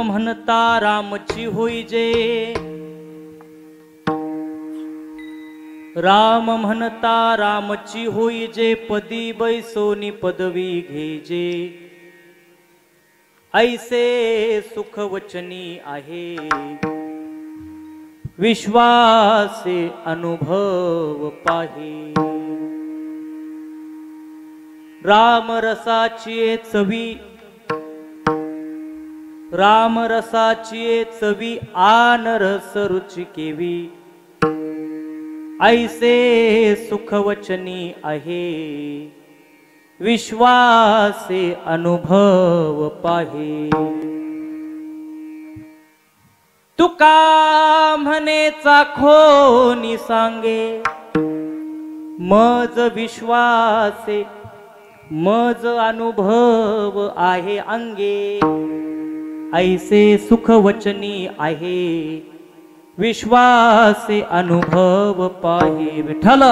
म्हणता रामची होई जे, राम म्हणता रामची होई जे, पदी बैसोनी पदवी घेजे, ऐसे सुख वचनी आहे, विश्वासे अनुभव पाही। राम रसाची चवी, राम रसाची चवी, आन रस रुची केवी, ऐसे सुख वचनी आहे, विश्वासे अनुभव पाहे। तुका म्हणे चाखोनी सांगे, मज विश्वासे मज अनुभव आहे अंगे, ऐसे सुख वचनी आहे, विश्वासे अनुभव पाहे। विठ्ठल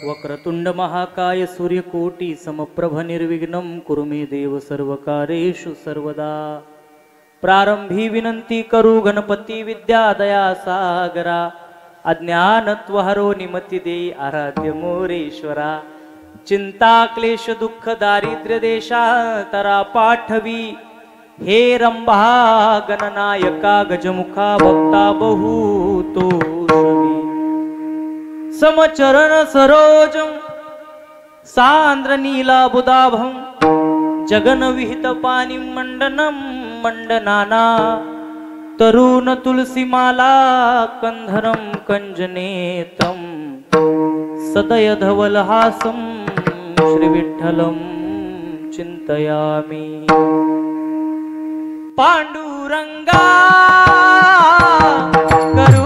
वक्रतुंड महाकाय सूर्यकोटि समप्रभ निर्विघ्नं कुरु मे देव सर्वकारेषु सर्वदा। प्रारंभी विनंती करू गणपती विद्या दया सागरा, अज्ञानत्वहरो निमती देई आराध्य मोरेश्वरा। चिंता क्लेश दुःख दारिद्र्य देशांतरा पाठवी, हे रंभा गणनायका गजमुखा भक्ता बहुतो सवी। समचरण सरोजं सांद्र नीला बुदाभं, जगन विहित पाणी मंडनं मंडनाना, तरुण तुलसी माला कंधरं कंजनेतं, सदय धवलहासं श्री विठ्ठलं चिंतयामि। पांडुरंगा करू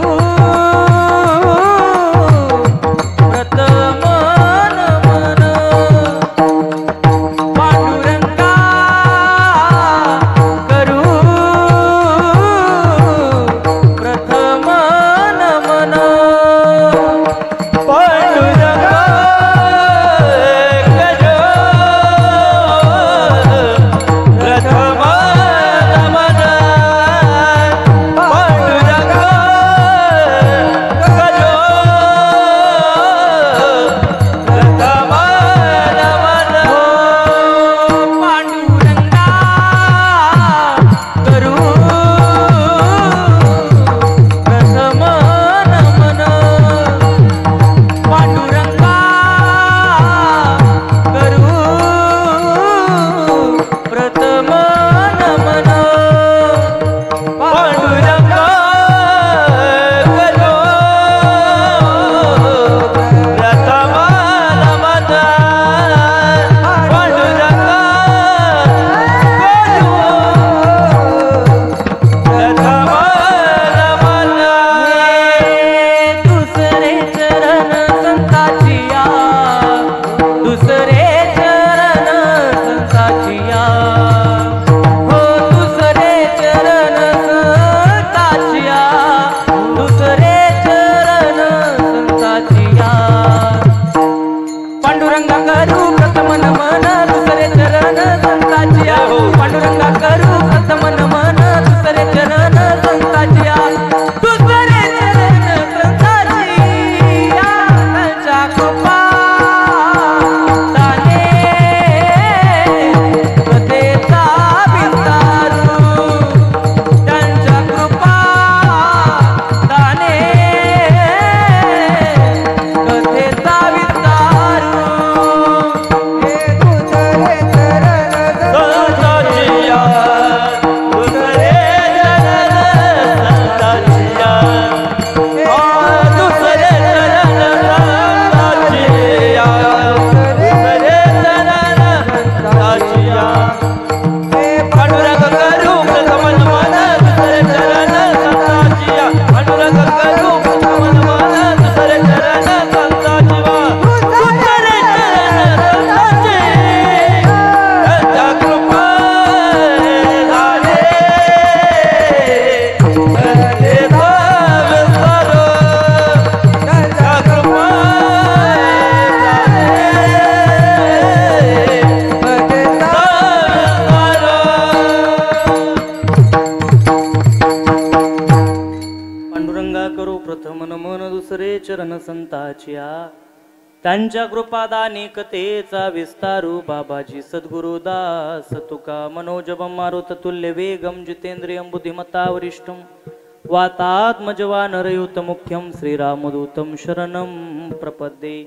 दुसरे चरण संताचिया त्यांच्या कृपादानिकतेचा विस्तारू बाबाजी सद्गुरुदास तुका मनोजबं मारुत तुल्य वेगम जितेंद्रियं बुद्धिमत्ता वरिष्ठं वातात्मजवानरयुत मुख्यं श्रीरामदूतं शरणं प्रपद्ये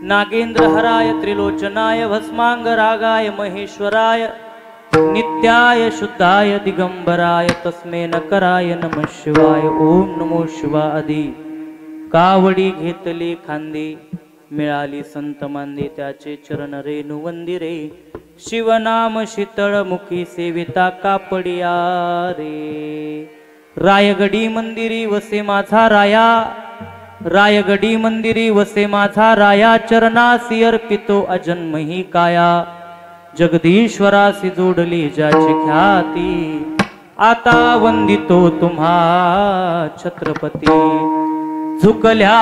नागेंद्रहराय त्रिलोचनाय भस्मांगरागाय महेश्वराय नित्याय शुद्धाय दिगंबराय तस्मै नकराय नमः शिवाय ओम नमो शिवाय कावडी घेतली खांदी मिळाली संत मांदी त्याचे चरण रेणू वंदिरे शिवनाम शीतळ मुखी सेविता कापडिया रे रायगडी मंदिरी वसे माझा राया रायगडी मंदिरी वसे माझा राया चरणासी अर्पितो अजन्मही काया जगदीश्वरासी जोडली ज्याची ख्याती आता वंदितो तुम्हा छत्रपती झुकल्या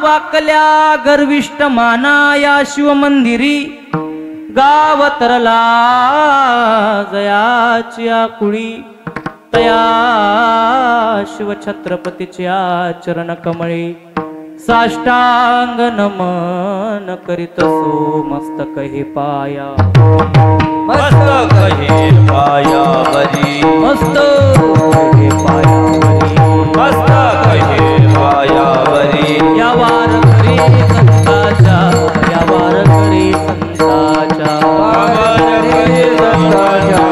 वाकल्या गर्विष्ठ माना या शिवमंदिरी गाव तरला जयाची आकुळी तया शिवछत्रपतीच्या चरण कमळी साष्टांग नमन करीत सो मस्तक हे पाया मस्तक हे पायावरी मस्तक हे पायावरी मस्तक हे पायावरी या वार करी संताच्या या वार करी संताच्या वार करी संताच्या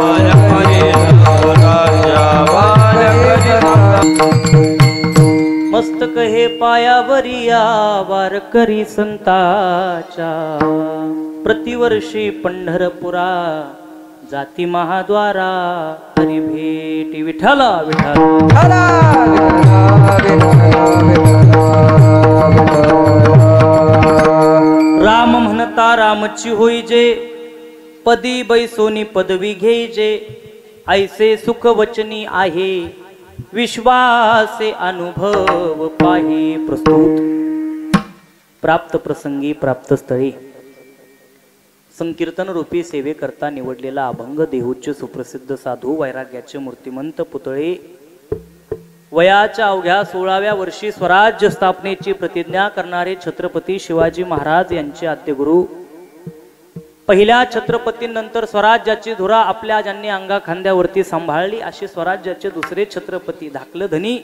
वार करी संताच्या वार करी मस्तक हे पायावरी या वारकरी संताच्या प्रतिवर्षी पंढरपुरा जाती महाद्वारा हरी भेटी विठ्ठला विठ्ठला राम म्हणता रामची होई जे पदी बैसोनी पदवी घेई जे ऐसे सुख वचनी आहे विश्वासे अनुभव पाही प्रस्तुत प्राप्त प्रसंगी प्राप्त स्थळी संकीर्तन रूपी सेवेकरता निवडलेला अभंग देहूचे सुप्रसिद्ध साधू वैराग्याचे मूर्तिमंत पुतळे वयाच्या अवघ्या 16व्या वर्षी स्वराज्य स्थापनेची प्रतिज्ञा करणारे छत्रपती शिवाजी महाराज यांचे आद्यगुरु पहिल्या छत्रपतींनंतर स्वराज्याची धुरा आपल्या ज्यांनी अंगा खांद्यावरती सांभाळली असे स्वराज्याचे दुसरे छत्रपती धाकलधनी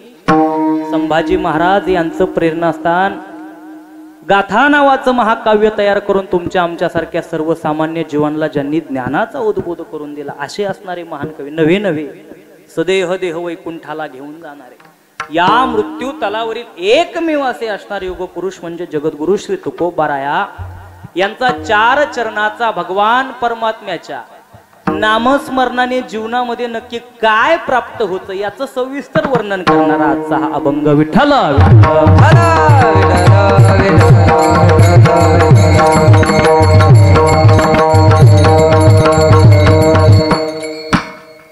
संभाजी महाराज यांचं प्रेरणास्थान गाथा नावाचं महाकाव्य तयार करून तुमच्या आमच्यासारख्या सर्वसामान्य जीवनाला ज्यांनी ज्ञानाचा उद्बोध करून दिला असे असणारे महान कवी नवे नवे सदेह देह वैकुंठाला घेऊन जाणारे या मृत्यू तलावरील एकमेव असे असणारे युग पुरुष म्हणजे जगद्गुरु श्री तुकोबाराया यांचा 4 चरणाचा भगवान परमात्म्याच्या नामस्मरणाने जीवनामध्ये नक्की काय प्राप्त होतं याचं सविस्तर वर्णन करणारा आजचा हा अभंग विठ्ठला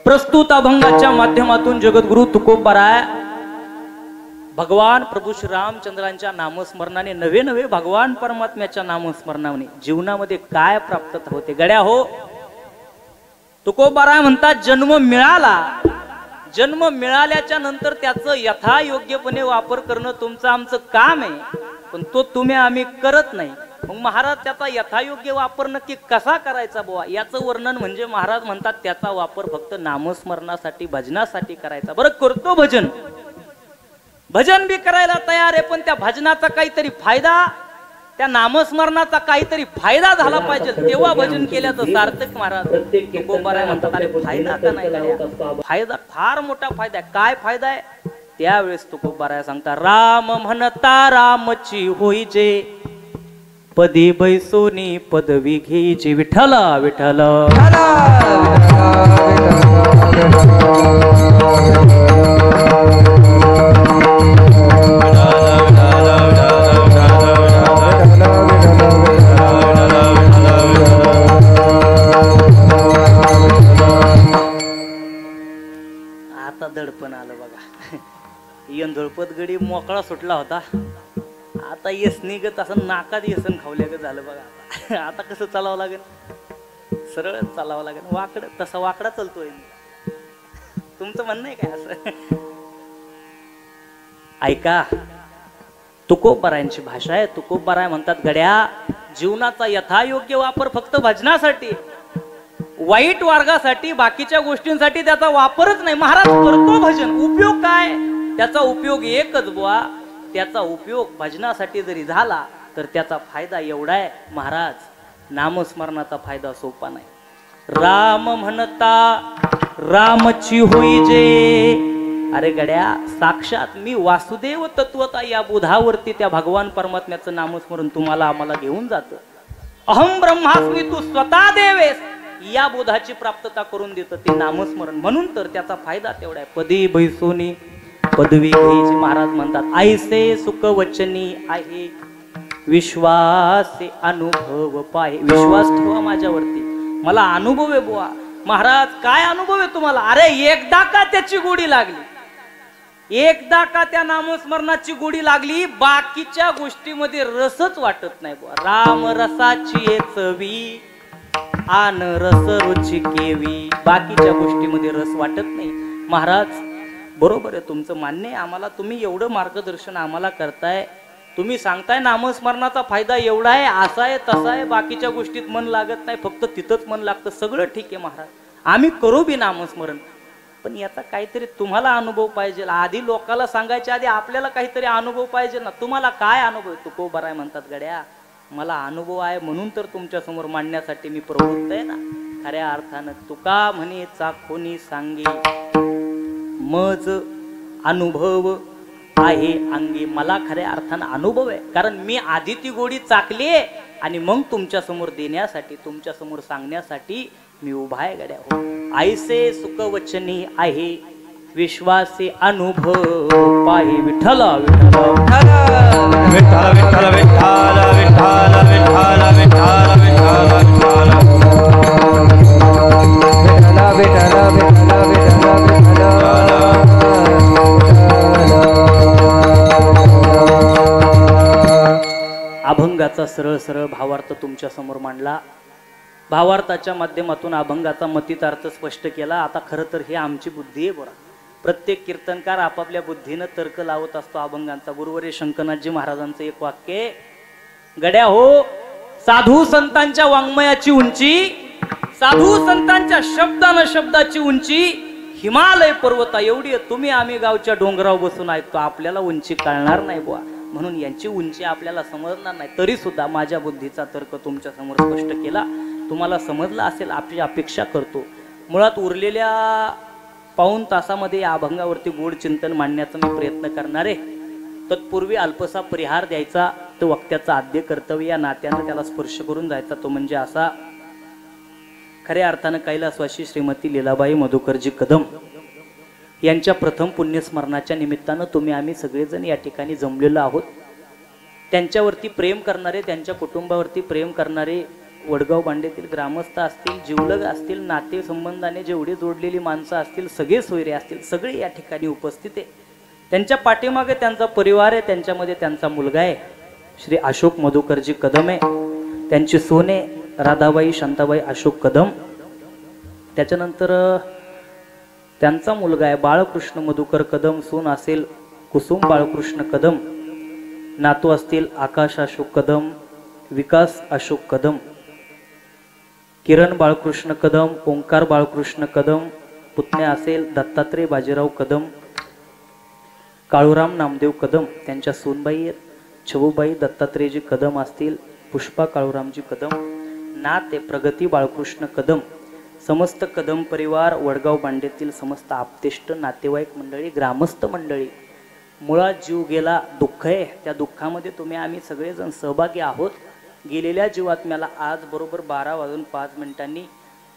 प्रस्तुत अभंगाच्या माध्यमातून जगद्गुरु तुकोबाराय भगवान प्रभू श्री रामचंद्रांच्या नामस्मरणाने नवे नवे भगवान परमात्म्याच्या नामस्मरणाने जीवनामध्ये काय प्राप्त होते गड्या हो तुकोबाराय म्हणतात जन्म मिळाला जन्म मिळाल्याच्या नंतर त्याचं यथायोग्यपणे वापर करणं तुमचं आमचं काम आहे पण तो तुम्ही आम्ही करत नाही मग महाराज त्याचा यथायोग्य वापर नक्की कसा करायचा बुवा याचं वर्णन म्हणजे महाराज म्हणतात त्याचा वापर फक्त नामस्मरणासाठी भजनासाठी करायचा बरं करतो भजन भजन बी करायला तयार आहे पण त्या भजनाचा काहीतरी फायदा त्या नामस्मरणाचा काहीतरी फायदा झाला पाहिजे तेव्हा भजन केल्याचं सार्थक महाराज तुकोबाराय म्हणतात अरे फायदा का नाही फायदा फार मोठा फायदा आहे काय फायदा आहे त्यावेळेस तुकोबाराय सांगता राम म्हणता रामची होईजे पदी बैसोनी पदवी घेईची विठ्ठला विठ्ठला आता दडपण आलं बघा यंधळपत गडी मोकळा सुटला होता आता येसनीगत असं नाकात येसन खावल्यागत झालं बघा आता कसं चालावं लागेल सरळ चालावं लागेल वाकड तसा वाकडा चालतोय तुमचं म्हणणं आहे काय असं ऐका, तुकोबारायांची भाषा आहे. तुकोबाराय म्हणतात, गड्या जीवनाचा यथायोग्य वापर फक्त भजनासाठी, वाईट मार्गासाठी, बाकीच्या गोष्टींसाठी त्याचा वापरच नाही. महाराज करतो भजन, उपयोग काय त्याचा? उपयोग एकच बुवा, त्याचा उपयोग भजनासाठी जरी झाला तर त्याचा फायदा एवढा आहे महाराज, नामस्मरणाचा फायदा सोपा नाही. राम म्हणता रामची होई जे. अरे गड्या, साक्षात मी वासुदेव तत्वता या बोधावरती त्या भगवान परमात्म्याचं नामस्मरण तुम्हाला आम्हाला घेऊन जातं. अहम ब्रह्मास्मी, तू स्वतः देवेस, या बोधाची प्राप्तता करून देतं ते नामस्मरण. म्हणून तर त्याचा फायदा तेवढा आहे. पदी बैसोनी पदवी घ्यायची. महाराज म्हणतात, ऐसे सुख वचनी आहे, विश्वास अनुभव पाहे. विश्वास ठेवा माझ्यावरती, मला अनुभव आहे बुवा. महाराज काय अनुभव आहे तुम्हाला? अरे एकदा का त्याची गोडी लागली, एकदा का त्या नामस्मरणाची गोडी लागली, बाकीच्या गोष्टीमध्ये रसच वाटत नाही बुवा. राम रसाची चवी आन रस रुची केवी, बाकीच्या गोष्टीमध्ये रस वाटत नाही. महाराज बरोबर आहे, तुमचं मान्य आहे आम्हाला. तुम्ही एवढं मार्गदर्शन आम्हाला करताय, तुम्ही सांगताय नामस्मरणाचा फायदा एवढा आहे, असा आहे तसा आहे, बाकीच्या गोष्टीत मन लागत नाही, फक्त तिथंच मन लागतं. सगळं ठीक आहे महाराज, आम्ही करू बी नामस्मरण, पण याचा काहीतरी तुम्हाला अनुभव पाहिजे. आधी लोकांना सांगायच्या आधी आपल्याला काहीतरी अनुभव पाहिजे ना. तुम्हाला काय अनुभव? तुकोबाराय म्हणतात, गड्या मला अनुभव आहे म्हणून तर तुमच्या समोर मांडण्यासाठी मी प्रवृत्त आहे ना. खऱ्या अर्थानं तुका म्हणे चाखोनी सांगे, मज अनुभव आहे अंगी. मला खऱ्या अर्थानं अनुभव आहे, कारण मी आधी ती गोडी चाकली आणि मग तुमच्या समोर देण्यासाठी, तुमच्या समोर सांगण्यासाठी मी उभा आहे गड्या. हो, ऐसे सुख वचनी आहे, विश्वासे अनुभव पाहे. विठ्ठल विठ्ठल विठ्ठल विठ्ठल विठ्ठल विठ्ठल विठ्ठल विठ्ठल विठ्ठल अभंगाचा सरळ सरळ भावार्थ तुमच्या समोर मांडला. भावार्थाच्या माध्यमातून अभंगाचा मतितार्थ स्पष्ट केला. आता खरं तर हे आमची बुद्धी आहे बरं. प्रत्येक कीर्तनकार आपापल्या बुद्धीनं तर्क लावत असतो अभंगांचा. गुरुवर्य शंकरनाथजी महाराजांचं एक वाक्य, गड्या हो, साधू संतांच्या वाङ्मयाची उंची, साधू संतांच्या शब्दानं शब्दाची उंची हिमालय पर्वता एवढी आहे. तुम्ही आम्ही गावच्या डोंगरावर बसून ऐकतो, आपल्याला उंची कळणार नाही बुवा, म्हणून यांची उंची आपल्याला समजणार नाही. तरी सुद्धा माझ्या बुद्धीचा तर्क तुमच्या समोर स्पष्ट केला. तुम्हाला समजला असेल आपली अपेक्षा करतो. मुळात उरलेल्या पाऊण तासामध्ये या अभंगावरती गोड चिंतन मांडण्याचा मी प्रयत्न करणार आहे. तत्पूर्वी अल्पसा परिहार द्यायचा, तो वक्त्याचा आद्य कर्तव्य या नात्यानं त्याला स्पर्श करून जायचा. तो म्हणजे असा, खऱ्या अर्थानं कैलासवासी श्रीमती लीलाबाई मधुकरजी कदम यांच्या प्रथम पुण्यस्मरणाच्या निमित्तानं तुम्ही आम्ही सगळेजण या ठिकाणी जमलेलो आहोत. त्यांच्यावरती प्रेम करणारे, त्यांच्या कुटुंबावरती प्रेम करणारे वडगाव बांडेतील ग्रामस्थ असतील, जिवलग असतील, नाते संबंधाने जेवढी जोडलेली माणसं असतील, सगळे सोयरे असतील, सगळे या ठिकाणी उपस्थित आहे. त्यांच्या पाठीमागे त्यांचा परिवार आहे, त्यांच्यामध्ये त्यांचा मुलगा आहे श्री अशोक मधुकरजी कदम आहे, त्यांची सून आहे राधाबाई शांताबाई अशोक कदम, त्याच्यानंतर त्यांचा मुलगा आहे बाळकृष्ण मधुकर कदम, सून असेल कुसुम बाळकृष्ण कदम, नातू असतील आकाश अशोक कदम, विकास अशोक कदम, किरण बाळकृष्ण कदम, ओंकार बाळकृष्ण कदम, पुतण्या असेल दत्तात्रय बाजीराव कदम, काळूराम नामदेव कदम, त्यांच्या सूनबाई छवूबाई दत्तात्रेयजी कदम असतील, पुष्पा काळूरामजी कदम, नाते प्रगती बाळकृष्ण कदम, समस्त कदम परिवार, वडगाव बांडेतील समस्त आप्तेष्ट नातेवाईक मंडळी, ग्रामस्थ मंडळी. मुळात जीव गेला, दुःख आहे, त्या दुःखामध्ये तुम्ही आम्ही सगळेजण सहभागी आहोत. गेलेल्या जीवात्म्याला आज बरोबर 12:05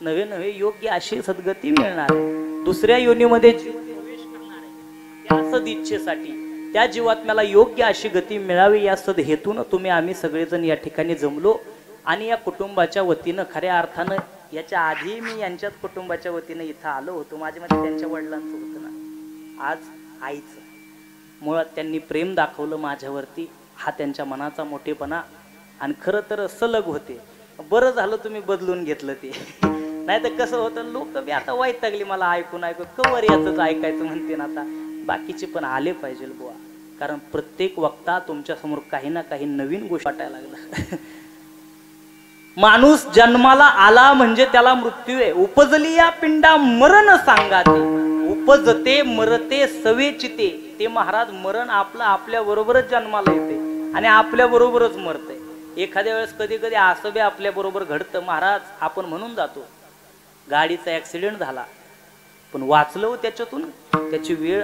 नवे नवे योग्य अशी सद्गती मिळणार आहे. दुसऱ्या योनीमध्ये जीव प्रवेश करणार आहे. त्या सदिच्छेसाठी त्या जीवात्म्याला योग्य अशी गती मिळावी या सद हेतून तुम्ही आम्ही सगळेजण या ठिकाणी जमलो. आणि या कुटुंबाच्या वतीनं खऱ्या अर्थानं याच्या आधी मी यांच्याच कुटुंबाच्या वतीनं इथं आलो होतो. माझ्यामध्ये त्यांच्या वडिलांचं होतं ना, आज आईचं. मुळात त्यांनी प्रेम दाखवलं माझ्यावरती, हा त्यांच्या मनाचा मोठेपणा. आणि खरं तर सलग होते, बरं झालं तुम्ही बदलून घेतलं ते. नाही तर कसं होतं, लोक बी आता वैतागली मला ऐकून ऐकून, कवर याच ऐकायचं म्हणते ना. आता बाकीचे पण आले पाहिजे बुवा. कारण प्रत्येक वक्ता तुमच्या समोर काही ना काही नवीन गोष्ट वाटायला लागला. माणूस जन्माला आला म्हणजे त्याला मृत्यू आहे. उपजली या पिंडा मरण सांगाते, उपजते मरते सवेचिते. ते महाराज मरण आपलं आपल्या बरोबरच जन्माला येते आणि आपल्या बरोबरच मरते. एखाद्या वेळेस कधी कधी असं बी आपल्या बरोबर घडतं महाराज. आपण म्हणून जातो गाडीचा ऍक्सिडेंट झाला पण वाचलो त्याच्यातून, त्याची वेळ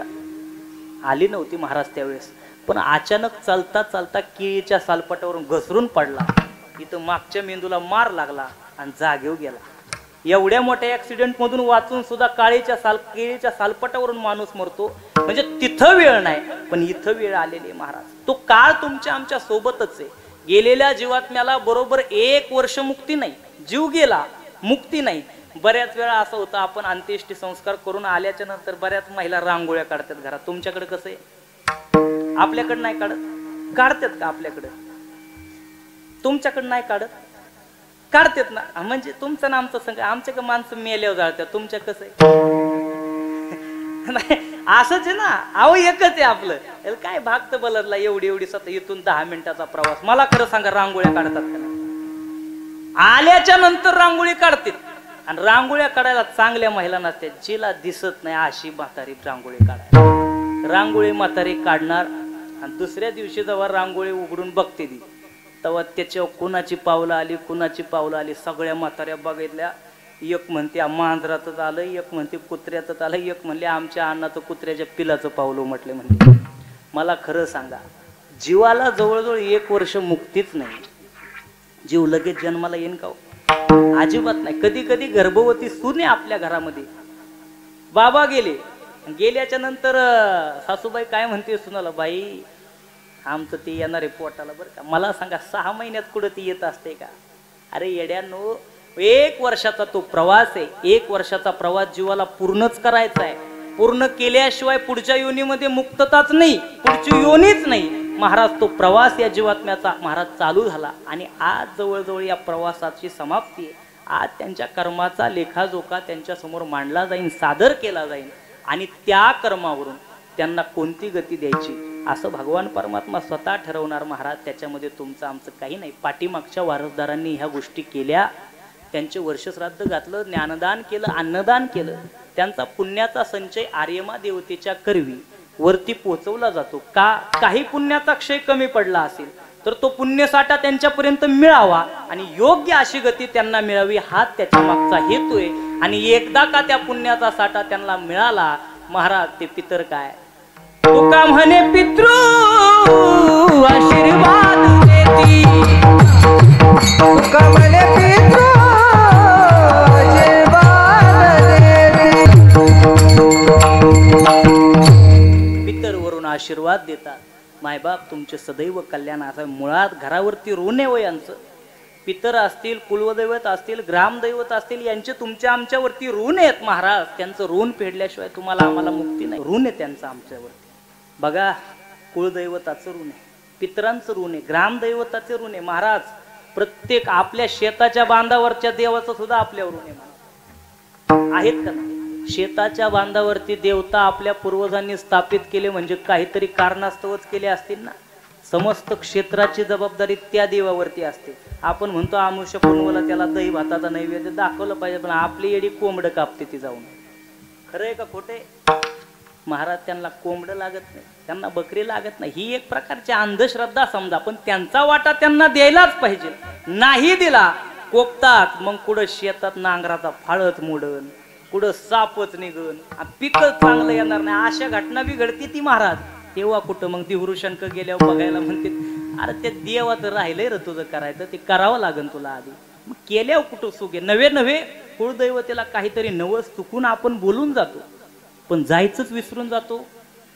आली नव्हती महाराज त्यावेळेस. पण अचानक चालता चालता केळीच्या सालपटावरून घसरून पडला, इथं मागच्या मेंदूला मार लागला आणि जागेवर गेला. एवढ्या मोठ्या ऍक्सिडेंट मधून वाचून सुद्धा केळीच्या सालपटावरून माणूस मरतो. म्हणजे तिथं वेळ नाही पण इथं वेळ आलेली महाराज. तो काळ तुमच्या आमच्या सोबतच आहे. गेलेल्या जीवात्म्याला बरोबर 1 वर्ष मुक्ती नाही, जीव गेला मुक्ती नाही. बऱ्याच वेळा असं होतं आपण अंत्येष्टी संस्कार करून आल्याच्या नंतर बऱ्याच महिला रांगोळ्या काढतात घरात. तुमच्याकडे कसं आहे? आपल्याकडे नाही काढत? काढतात का आपल्याकडे? तुमच्याकडे नाही काढत? काढतात ना. म्हणजे तुमचं ना आमचं संग. आमच्याकडे माणसं मेल्यावर जाळतात, तुमच्या कसं आहे? नाही असंच आहे ना. अहो एकच आहे आपलं. काय भागत बलरला एवढी एवढी स्वतः इथून 10 मिनिटाचा प्रवास. मला खरं सांगा रांगोळ्या काढतात का? आल्याच्या नंतर रांगोळी काढतात आणि रांगोळ्या काढायला चांगल्या महिला नसतात, जिला दिसत नाही अशी म्हातारी रांगोळी काढायला. रांगोळी म्हातारी काढणार आणि दुसऱ्या दिवशी जेव्हा रांगोळी उघडून बघते ती तेव्हा त्याच्यावर कुणाची पावलं आली कुणाची पावलं आली. सगळ्या म्हाताऱ्या बघितल्या. एक म्हणते मांजराचं आलं, एक म्हणते कुत्र्याचं आलं, एक म्हणले आमच्या अण्णाचं कुत्र्याच्या पिलाचं पावलं म्हटले. म्हणजे मला खरं सांगा जीवाला जवळजवळ 1 वर्ष मुक्तीच नाही. जीव लगेच जन्माला येईन का? अजिबात नाही. कधी कधी गर्भवती सून आपल्या घरामध्ये. बाबा गेल्याच्या नंतर सासूबाई काय म्हणते सुनाला, बाई आमचं ते येणार आहे पोटाला बरं का. मला सांगा 6 महिन्यात कुठं ती येत असते का? अरे येड्यानो, 1 वर्षाचा तो प्रवास आहे. 1 वर्षाचा प्रवास जीवाला पूर्णच करायचा आहे. पूर्ण केल्याशिवाय पुढच्या योनीमध्ये मुक्तताच नाही, पुढची योनीच नाही महाराज. तो प्रवास या जीवात्म्याचा महाराज चालू झाला आणि आज जवळजवळ या प्रवासाची समाप्ती आहे. आज त्यांच्या कर्माचा लेखाजोखा त्यांच्या समोर मांडला जाईल, सादर केला जाईल आणि त्या कर्मावरून त्यांना कोणती गती द्यायची असं भगवान परमात्मा स्वतः ठरवणार महाराज. त्याच्यामध्ये तुमचं आमचं काही नाही. पाठीमागच्या वारसदारांनी ह्या गोष्टी केल्या, त्यांचे वर्षश्राद्ध घातलं, ज्ञानदान केलं, अन्नदान केलं. त्यांचा पुण्याचा संचय आर्यमा देवतेच्या करवी वरती पोहोचवला जातो. काही पुण्याचा क्षय कमी पडला असेल तर तो पुण्यसाठा त्यांच्यापर्यंत मिळावा आणि योग्य अशी गती त्यांना मिळावी हा त्याच्या मागचा हेतू आहे. आणि एकदा का त्या पुण्याचा साठा त्यांना मिळाला महाराज, ते पितर काय तुका म्हणे पितृ आशीर्वाद देती, तुका म्हणे पितृ आशीर्वाद देतात. मायबाप तुमचे सदैव कल्याण असं. मुळात घरावरती ऋण आहे व यांचं. पितर असतील, कुलदैवत असतील, ग्रामदैवत असतील, यांचे तुमच्या आमच्यावरती ऋण आहेत महाराज. त्यांचं ऋण फेडल्याशिवाय तुम्हाला आम्हाला मुक्ती नाही. ऋण आहे त्यांचं आमच्यावरती. बघा कुलदैवताचं ऋण आहे, पितरांचं ऋण आहे, ग्रामदैवताचे ऋण आहे महाराज. प्रत्येक आपल्या शेताच्या बांधावरच्या देवाचं सुद्धा आपल्यावर ऋण आहे. आहेत का? शेताच्या बांधावरती देवता आपल्या पूर्वजांनी स्थापित केले म्हणजे काहीतरी कारणास्तवच केले असतील ना. समस्त क्षेत्राची जबाबदारी त्या देवावरती असते. आपण म्हणतो आमुष्य पुनवला त्याला दही भाताचा नैवेद्य दाखवलं पाहिजे, पण आपली येडी कोंबड कापते ती जाऊन. खरंय का खोटे? महाराज त्यांना कोंबड लागत नाही, त्यांना बकरी लागत नाही. ही एक प्रकारची अंधश्रद्धा समजा, पण त्यांचा वाटा त्यांना द्यायलाच पाहिजे. नाही दिला कोकतात, मग कुठं शेतात नांगराचा फाळच मोडन, कुठं सापच निघन, पिकच चांगलं येणार नाही. अशा घटना बी घडते ती महाराज. तेव्हा कुठं मग दिवृशंक गेल्यावर बघायला म्हणते अरे ते देवाचं राहिलंय र तुझं करायचं, ते करावं लागन तुला आधी. मग केल्यावर कुठं सुखे नव्हे कुळदैवतेला काहीतरी नवस चुकून आपण बोलून जातो, पण जायचंच विसरून जातो.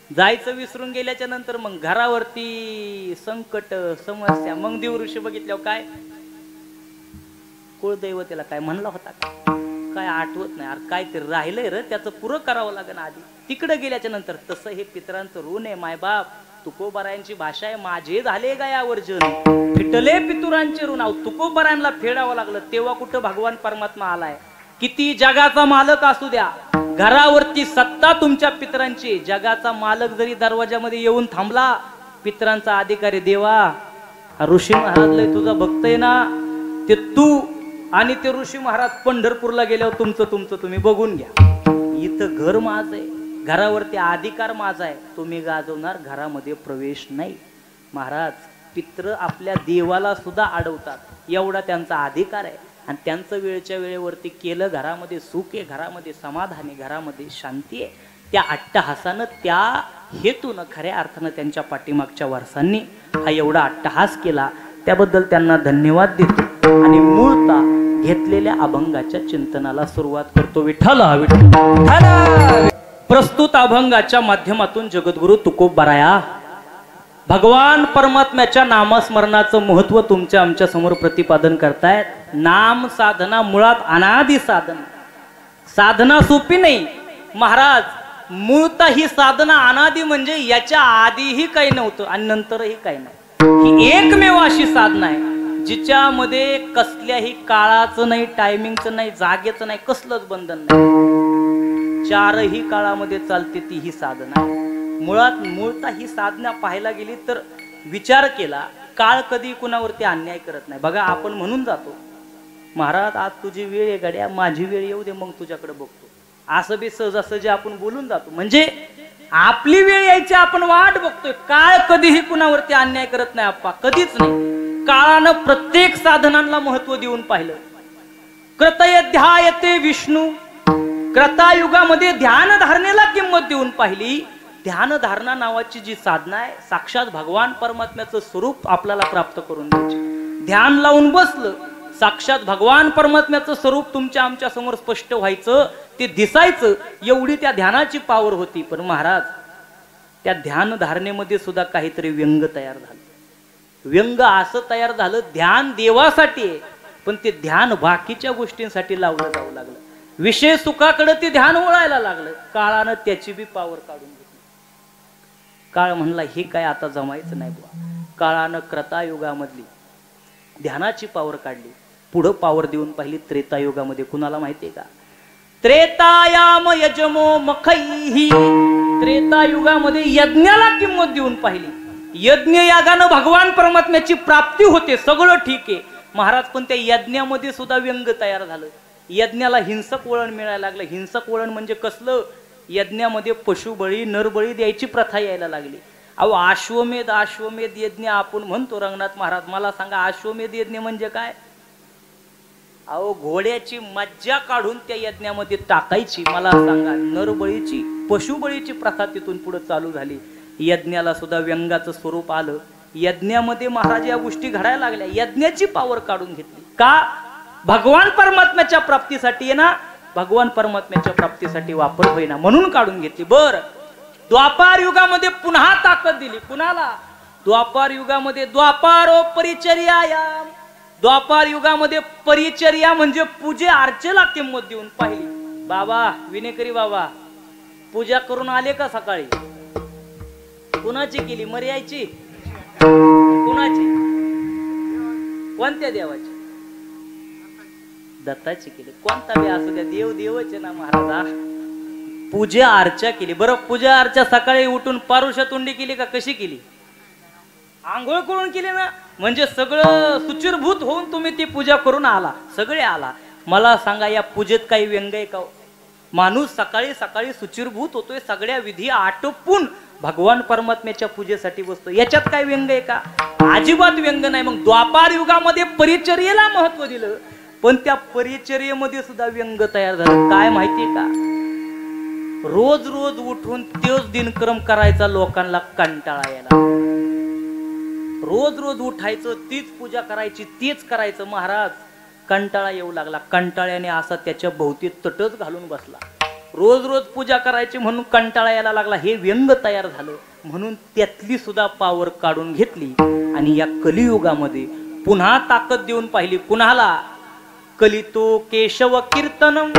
जायचं विसरून गेल्याच्या नंतर मग घरावरती संकट समस्या. मग दिवृषी बघितल्यावर काय कुळदैवतेला काय म्हणला होता काय आठवत नाही. अरे काय ते राहिलंय र त्याचं पुरं करावं लागेल आधी. तिकडे गेल्याच्या नंतर तसं हे पितरांचं ऋण आहे मायबाप. तुकोबारायांची भाषा आहे, माझे झाले गयावर्जन फिटले पितुरांचे ऋण. तुकोबारायांना फेडावं लागलं तेव्हा कुठं भगवान परमात्मा आलाय. किती जगाचा मालक असू द्या, घरावरती सत्ता तुमच्या पितरांची. जगाचा मालक जरी दरवाजामध्ये येऊन थांबला, पितरांचा अधिकारी देवा ऋषी महाराज लय तुझा भक्त आहे ना, ते तू आणि ते ऋषी महाराज पंढरपूरला गेल्यावर तुमचं तुम्ही बघून घ्या. इथं घर माझं आहे, घरावरती अधिकार माझा आहे, तुम्ही गाजवणार, घरामध्ये प्रवेश नाही. महाराज पित्र आपल्या देवाला सुद्धा अडवतात, एवढा त्यांचा अधिकार आहे. आणि त्यांचं वेळच्या वेळेवरती केलं, घरामध्ये सुख आहे, घरामध्ये समाधान आहे, घरामध्ये शांती आहे. त्या अट्टहासानं, त्या हेतून खऱ्या अर्थानं त्यांच्या पाठीमागच्या वारसांनी हा एवढा अट्टहास केला. त्याबद्दल त्यांना धन्यवाद देतो आणि मूळता घेतलेल्या अभंगाच्या चिंतनाला सुरुवात करतो. विठ्ठला विठ्ठला. प्रस्तुत अभंगाच्या माध्यमातून जगद्गुरु तुकोबराया भगवान परमात्म्याच्या नामस्मरणाचं महत्व तुमच्या आमच्या समोर प्रतिपादन करतायत. नाम साधना मुळात अनादि साधना. साधना सोपी नाही महाराज, मूळता ही साधना अनादि म्हणजे याच्या आधीही काही नव्हतं आणि नंतरही काही नाही. ही एकमेव अशी साधना आहे जिच्यामध्ये कसल्याही काळाचं नाही, टायमिंगचं नाही, जागेचं नाही, कसलंच बंधन नाही. चारही काळामध्ये चालते ती ही साधना. मूळता ही साधना पाहायला गेली तर विचार केला, काळ कधी कुणावरती अन्याय करत नाही. बघा आपण म्हणून जातो महाराज आज तुझी वेळ आहे गड्या, माझी वेळ येऊ दे मग तुझ्याकडे बघतो, असं बी सहजासहजी आपण बोलून जातो. म्हणजे आपली वेळ यायची आपण वाट बघतोय. काळ कधीही कुणावरती अन्याय करत नाही आप्पा, कधीच नाही. काळानं प्रत्येक साधनांना महत्व देऊन पाहिलं. कृतयध्यायते विष्णू, कृतायुगामध्ये ध्यान धारणेला किंमत देऊन पाहिली. ध्यान धारणा नावाची जी साधना आहे, साक्षात भगवान परमात्म्याचं स्वरूप आपल्याला प्राप्त करून द्यायचे. ध्यान लावून बसलं, साक्षात भगवान परमात्म्याचं स्वरूप तुमच्या आमच्या समोर स्पष्ट व्हायचं, ते दिसायचं, एवढी त्या ध्यानाची पावर होती. पण महाराज त्या ध्यान धारणेमध्ये सुद्धा काहीतरी व्यंग तयार झालं. व्यंग असं तयार झालं, ध्यान देवासाठी आहे पण ते ध्यान बाकीच्या गोष्टींसाठी लावलं जाऊ लागलं. विषय सुखाकडे ते ध्यान वळायला लागलं. काळानं त्याची बी पावर काढून घेतली. काळ म्हणला हे काय आता जमायचं नाही बुवा. काळानं क्रतायुगामधली ध्यानाची पावर काढली, पुढं पावर देऊन पाहिली त्रेतायुगामध्ये. कुणाला माहितीये का? त्रेतायाम यजमो मखैहि. त्रेतायुगामध्ये यज्ञाला किंमत देऊन पाहिली. यज्ञ यागानं भगवान परमात्म्याची प्राप्ती होते, सगळं ठीक आहे महाराज, पण त्या यज्ञामध्ये सुद्धा व्यंग तयार झालं. यज्ञाला हिंसक वळण मिळायला लागलं. हिंसक वळण म्हणजे कसलं? यज्ञामध्ये पशुबळी नरबळी द्यायची प्रथा यायला लागली. अहो अश्वमेध यज्ञ आपण म्हणतो. रंगनाथ महाराज मला सांगा, अश्वमेध यज्ञ म्हणजे काय? अहो घोड्याची मज्जा काढून त्या यज्ञामध्ये टाकायची. मला सांगा, नरबळीची पशुबळीची प्रथा तिथून पुढे चालू झाली. यज्ञाला सुद्धा व्यंगाचं स्वरूप आलं. यज्ञामध्ये महाराज या गोष्टी घडायला लागल्या. यज्ञाची पावर काढून घेतली. का? भगवान परमात्म्याच्या प्राप्तीसाठी आहे ना, भगवान परमात्म्याच्या प्राप्तीसाठी वापर होईना म्हणून काढून घेतली. बर, द्वापार युगामध्ये पुन्हा ताकद दिली. कुणाला? द्वापार युगामध्ये द्वापारो परिचर्यायाम. द्वापार युगामध्ये परिचर्या म्हणजे पूजे अर्चेला किंमत देऊन पाहिली. बाबा विनेकरी बाबा पूजा करून आले का सकाळी? कुणाची केली? मर्यायची? कुणाची? कोणत्या देवाची? दत्ताची केली. कोणता बी असू द्या, देव देवच ना महाराजा. पूजा अर्चा केली. बरं, पूजा अर्चा सकाळी उठून पारुषा तोंडी केली का कशी केली? आंघोळ करून केली ना. म्हणजे सगळं सुचिरभूत होऊन तुम्ही ती पूजा करून आला, सगळे आला. मला सांगा, या पूजेत काही व्यंग आहे का? माणूस सकाळी सकाळी सुचिरभूत होतोय, सगळ्या विधी आटोपून भगवान परमात्म्याच्या पूजेसाठी बसतो. याच्यात काय व्यंग आहे का? अजिबात व्यंग नाही. मग द्वापार युगामध्ये परिचर्येला महत्व दिलं, पण त्या परिचर्येमध्ये सुद्धा व्यंग तयार झालं. काय माहितीये का? रोज रोज उठून तेच दिनक्रम करायचा लोकांना कंटाळा यायला. रोज रोज उठायचं, तीच पूजा करायची, तीच करायचं. महाराज कंटाळा येऊ लागला. कंटाळ्याने असा त्याच्या भोवती तटच घालून बसला. रोज रोज पूजा करायची म्हणून कंटाळा यायला लागला. हे व्यंग तयार झालं. म्हणून त्यातली सुद्धा पावर काढून घेतली आणि या कलियुगामध्ये पुन्हा ताकद देऊन पाहिली. कुणाला? कलितो केशव कीर्तनम.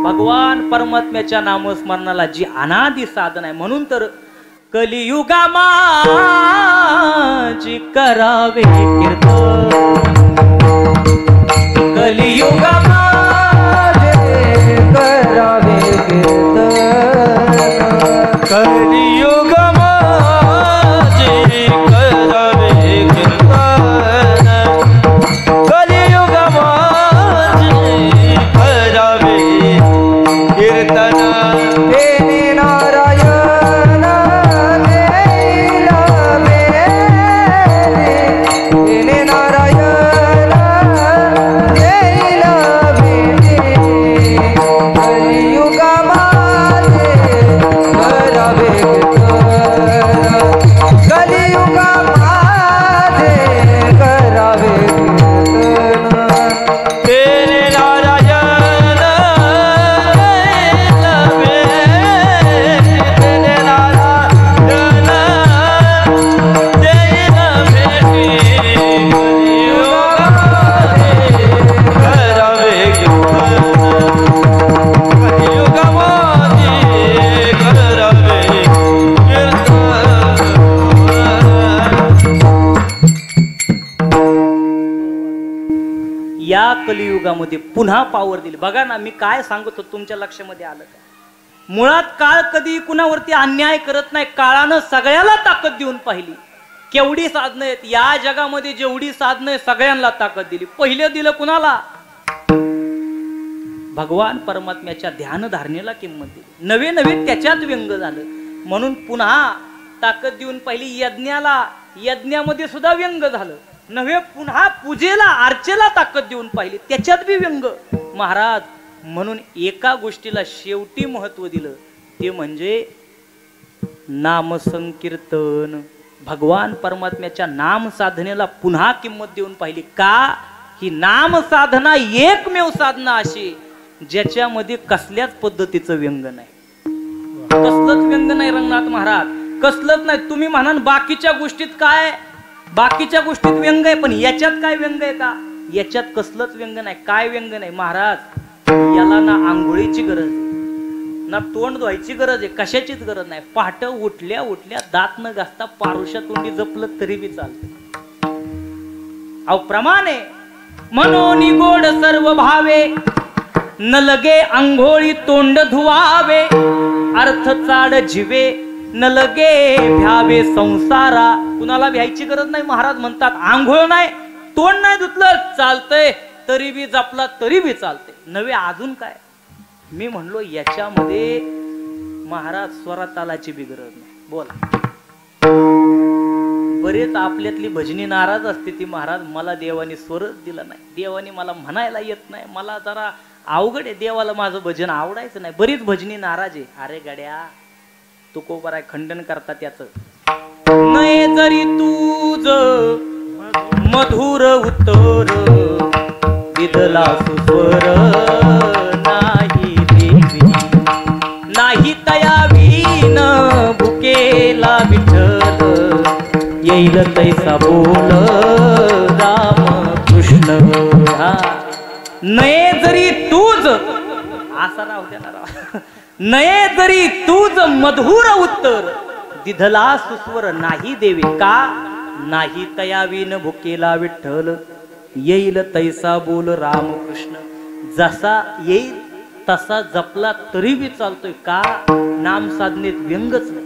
भगवान परमात्म्याच्या नामस्मरणाला जी अनादि साधन आहे. म्हणून तर कलियुगा माझी करावे कीर्तन. कलियुगा माझे करावे कीर्तन. या कलियुगामध्ये पुन्हा पावर दिली. बघा ना, मी काय सांगतो तुमच्या लक्षामध्ये आलं का? मुळात काळ कधी कुणावरती अन्याय करत नाही. काळानं सगळ्याला ताकद देऊन पाहिली. केवढी साधनं आहेत या जगामध्ये, जेवढी साधनं आहे सगळ्यांना ताकद दिली. पहिलं दिलं कुणाला? भगवान परमात्म्याच्या ध्यान धारणेला किंमत दिली. नवे नवे त्याच्यात व्यंग झालं म्हणून पुन्हा ताकद देऊन पाहिली. यज्ञाला, यज्ञामध्ये सुद्धा व्यंग झालं. नव्हे पुन्हा पूजेला, अर्चेला ताकद देऊन पाहिली, त्याच्यात बी व्यंग. महाराज म्हणून एका गोष्टीला शेवटी महत्व दिलं, ते म्हणजे नामसंकीर्तन. भगवान परमात्म्याच्या नाम साधनेला पुन्हा किंमत देऊन पाहिली. का? ही नाम साधना एकमेव साधना अशी ज्याच्यामध्ये कसल्याच पद्धतीचं व्यंग नाही. कसलंच व्यंग नाही रंगनाथ महाराज, कसलंच नाही. तुम्ही म्हणाल बाकीच्या गोष्टीत काय, बाकीच्या गोष्टीत व्यंग आहे, पण याच्यात काय व्यंग आहे का? याच्यात कसलंच व्यंग नाही. काय व्यंग नाही महाराज? याला ना आंघोळीची गरज आहे, ना तोंड धुवायची गरज आहे, कशाचीच गरज नाही. पहाट उठल्या उठल्या दात न घासता पारुषा तोंडी जपलं तरी बी चालते. अहो प्रमाणे मनोनी गोड सर्व भावे, न लगे आंघोळी तोंड धुवावे. अर्थ चाड जिवे, न लगे भ्यावे संसारा. कुणाला भ्यायची गरज नाही. महाराज म्हणतात आंघोळ नाही, तोंड नाही धुतलं चालतंय, तरी बी जपला तरी बी चालते. नवे अजून काय? मी म्हणलो याच्यामध्ये महाराज स्वरातालाची बी गरज नाही. बोला. बरेच आपल्यातली भजनी नाराज असते ती, महाराज मला देवाने स्वरच दिला नाही, देवाने मला म्हणायला येत नाही, मला जरा अवघड आहे, देवाला माझं भजन आवडायचं नाही. बरीच भजनी नाराज आहे. अरे गड्या, तुकोबाराय खंडन करतात त्याच. नये जरी तुझ मधुर उत्तर, विदला सुस्वर नाही देवी, नाही तयावीन भुकेला विठ्ठल, येईल तैसा बोल राम कृष्ण. नये जरी तूज, असा राहू द्या ना राव, नये जरी तूज मधुर उत्तर, दिधला सुस्वर नाही देवी. का? नाही तयावीन भुकेला विठ्ठल, येईल तैसा बोल राम कृष्ण. जसा येईल तसा जपला तरी बी चालतोय. का? नाम साधनेत व्यंगच नाही.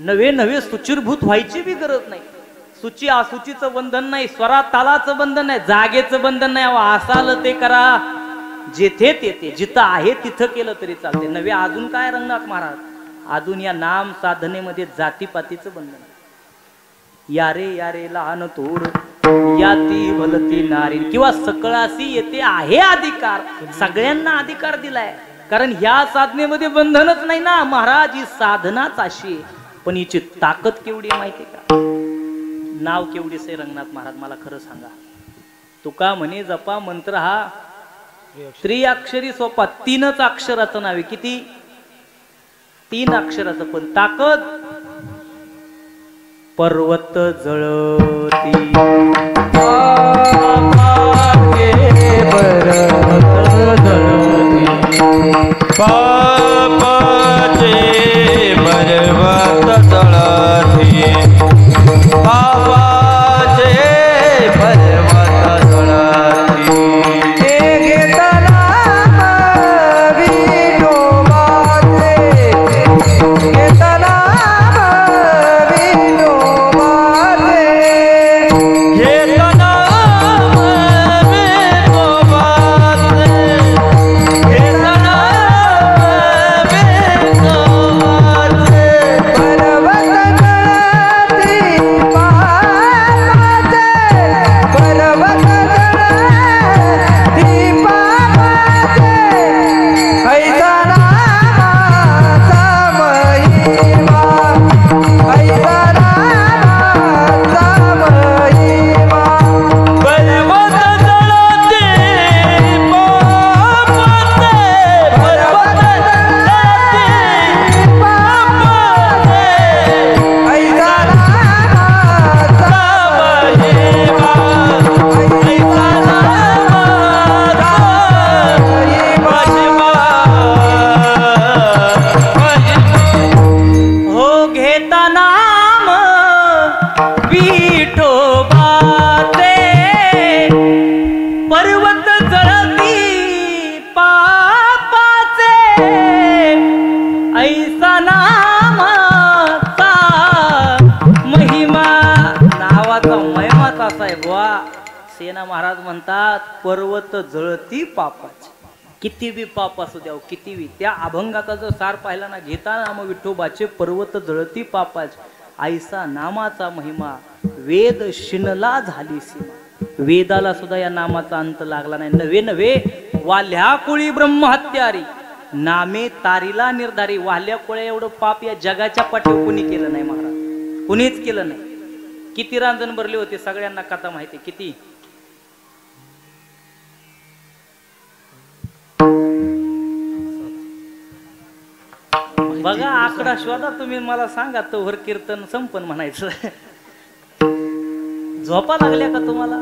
नवे नवे सुचिरभूत व्हायची बी गरज नाही. सुची असुचीचं बंधन नाही, स्वरा तालाचं बंधन नाही, जागेचं बंधन नाही. असाल ते करा, जेथे तेथे, जिथं आहे तिथं केलं तरी चालते. नवे अजून काय रंगनाथ महाराज? अजून या नाम साधनेमध्ये जातीपातीचं बंधन आहे. यारे यारे लहान थोर, याती भलती नारी, किंवा सकळासी येते आहे अधिकार. सगळ्यांना अधिकार दिलाय, कारण ह्या साधनेमध्ये बंधनच नाही ना महाराज. ही साधनाच अशी, पण हिची ताकद केवढी माहिती का? नाव केवढी से रंगनाथ महाराज मला खरं सांगा. तुका म्हणे जपा मंत्र हा त्रिअक्षरी सोपा, 3च अक्षराचं नाव आहे. किती? 3 अक्षराचं, पण ताकद पर्वत जळती. पापाचे पर्वत जळती, पापाचे पर्वत जळती. हे घेताना विठोबाचे, घेताना विठोबाचे, घेताना सेना महाराज म्हणतात पर्वत जळती पापाची, किती बी पाप असू द्या, किती बी. त्या अभंगाचा जर सार पाहिला ना, घेता नाम विठोबाचे पर्वत जळती पापाचे, आईसा नामाचा महिमा वेद शिनला झाली सीमा. वेदाला सुद्धा या नामाचा अंत लागला नाही. नवे नवे वाल्ह्या कुळी ब्रह्महत्यारी, नामे तारीला निर्धारी. वाल्ह्या कोळ्या एवढं पाप या जगाच्या पाठीवर कुणी केलं नाही महाराज, कुणीच केलं नाही. किती रांजण भरले होते सगळ्यांना कथा माहिती किती. बघा आकडा शोधा तुम्ही, मला सांगा तोवर कीर्तन संपन म्हणायचं. झोपा लागल्या का तुम्हाला?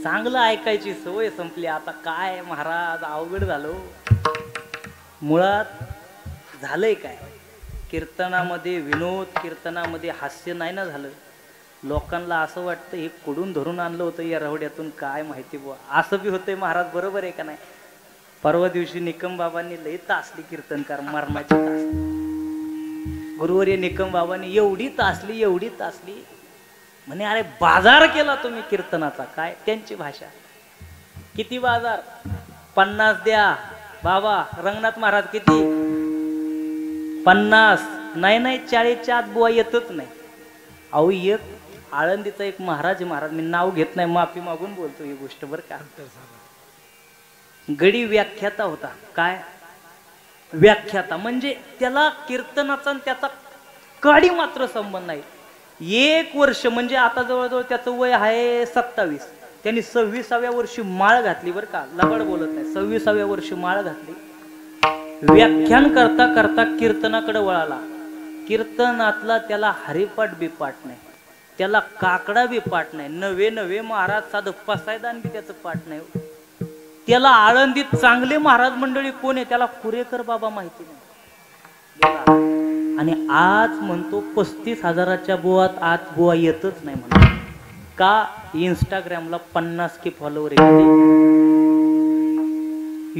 चांगलं ऐकायची सवय संपली. आता काय महाराज अवघड झालो. मुळात झालंय काय, कीर्तनामध्ये विनोद, कीर्तनामध्ये हास्य नाही ना झालं. लोकांना असं वाटतं हे कुडून धरून आणलं होतं या रवड्यातून, काय माहिती बुवा. असं बी होतंय महाराज, बरोबर आहे का नाही? परवा दिवशी निकम बाबांनी लई तासली कीर्तनकार, मरणाची तासली. गुरुवर्य निकम बाबांनी एवढी तासली म्हणे अरे बाजार केला तुम्ही कीर्तनाचा. काय त्यांची भाषा, किती बाजार? 50 द्या बाबा. रंगनाथ महाराज किती? 50 नाही 40च्या आत बुवा येतच नाही. अहो एक आळंदीचा एक महाराज मी नाव घेत नाही, माफी मागून बोलतो ही गोष्ट बरं का. गडी व्याख्याता होता. काय व्याख्याता म्हणजे त्याला कीर्तनाचा त्याचा काडी मात्र संबंध नाही. 1 वर्ष म्हणजे आता जवळजवळ त्याचं वय आहे 27. त्यांनी 26व्या वर्षी माळ घातली बरं का, लबाड बोलत नाही. 26व्या वर्षी माळ घातली. व्याख्यान करता करता कीर्तनाकडे वळाला. कीर्तनातला त्याला हरिपाठ बी पाठ नाही, त्याला काकडा बी पाठ नाही. नवे महाराज साधं पसायदान बी त्याचं पाठ नाही. त्याला आळंदीत चांगले महाराज मंडळी कोण आहे त्याला कुरेकर बाबा माहिती नाही. आणि आज म्हणतो 35,000च्या बुवात आत बुवा येतच नाही म्हणा. का? इंस्टाग्रामला 50 के फॉलोवर आहे,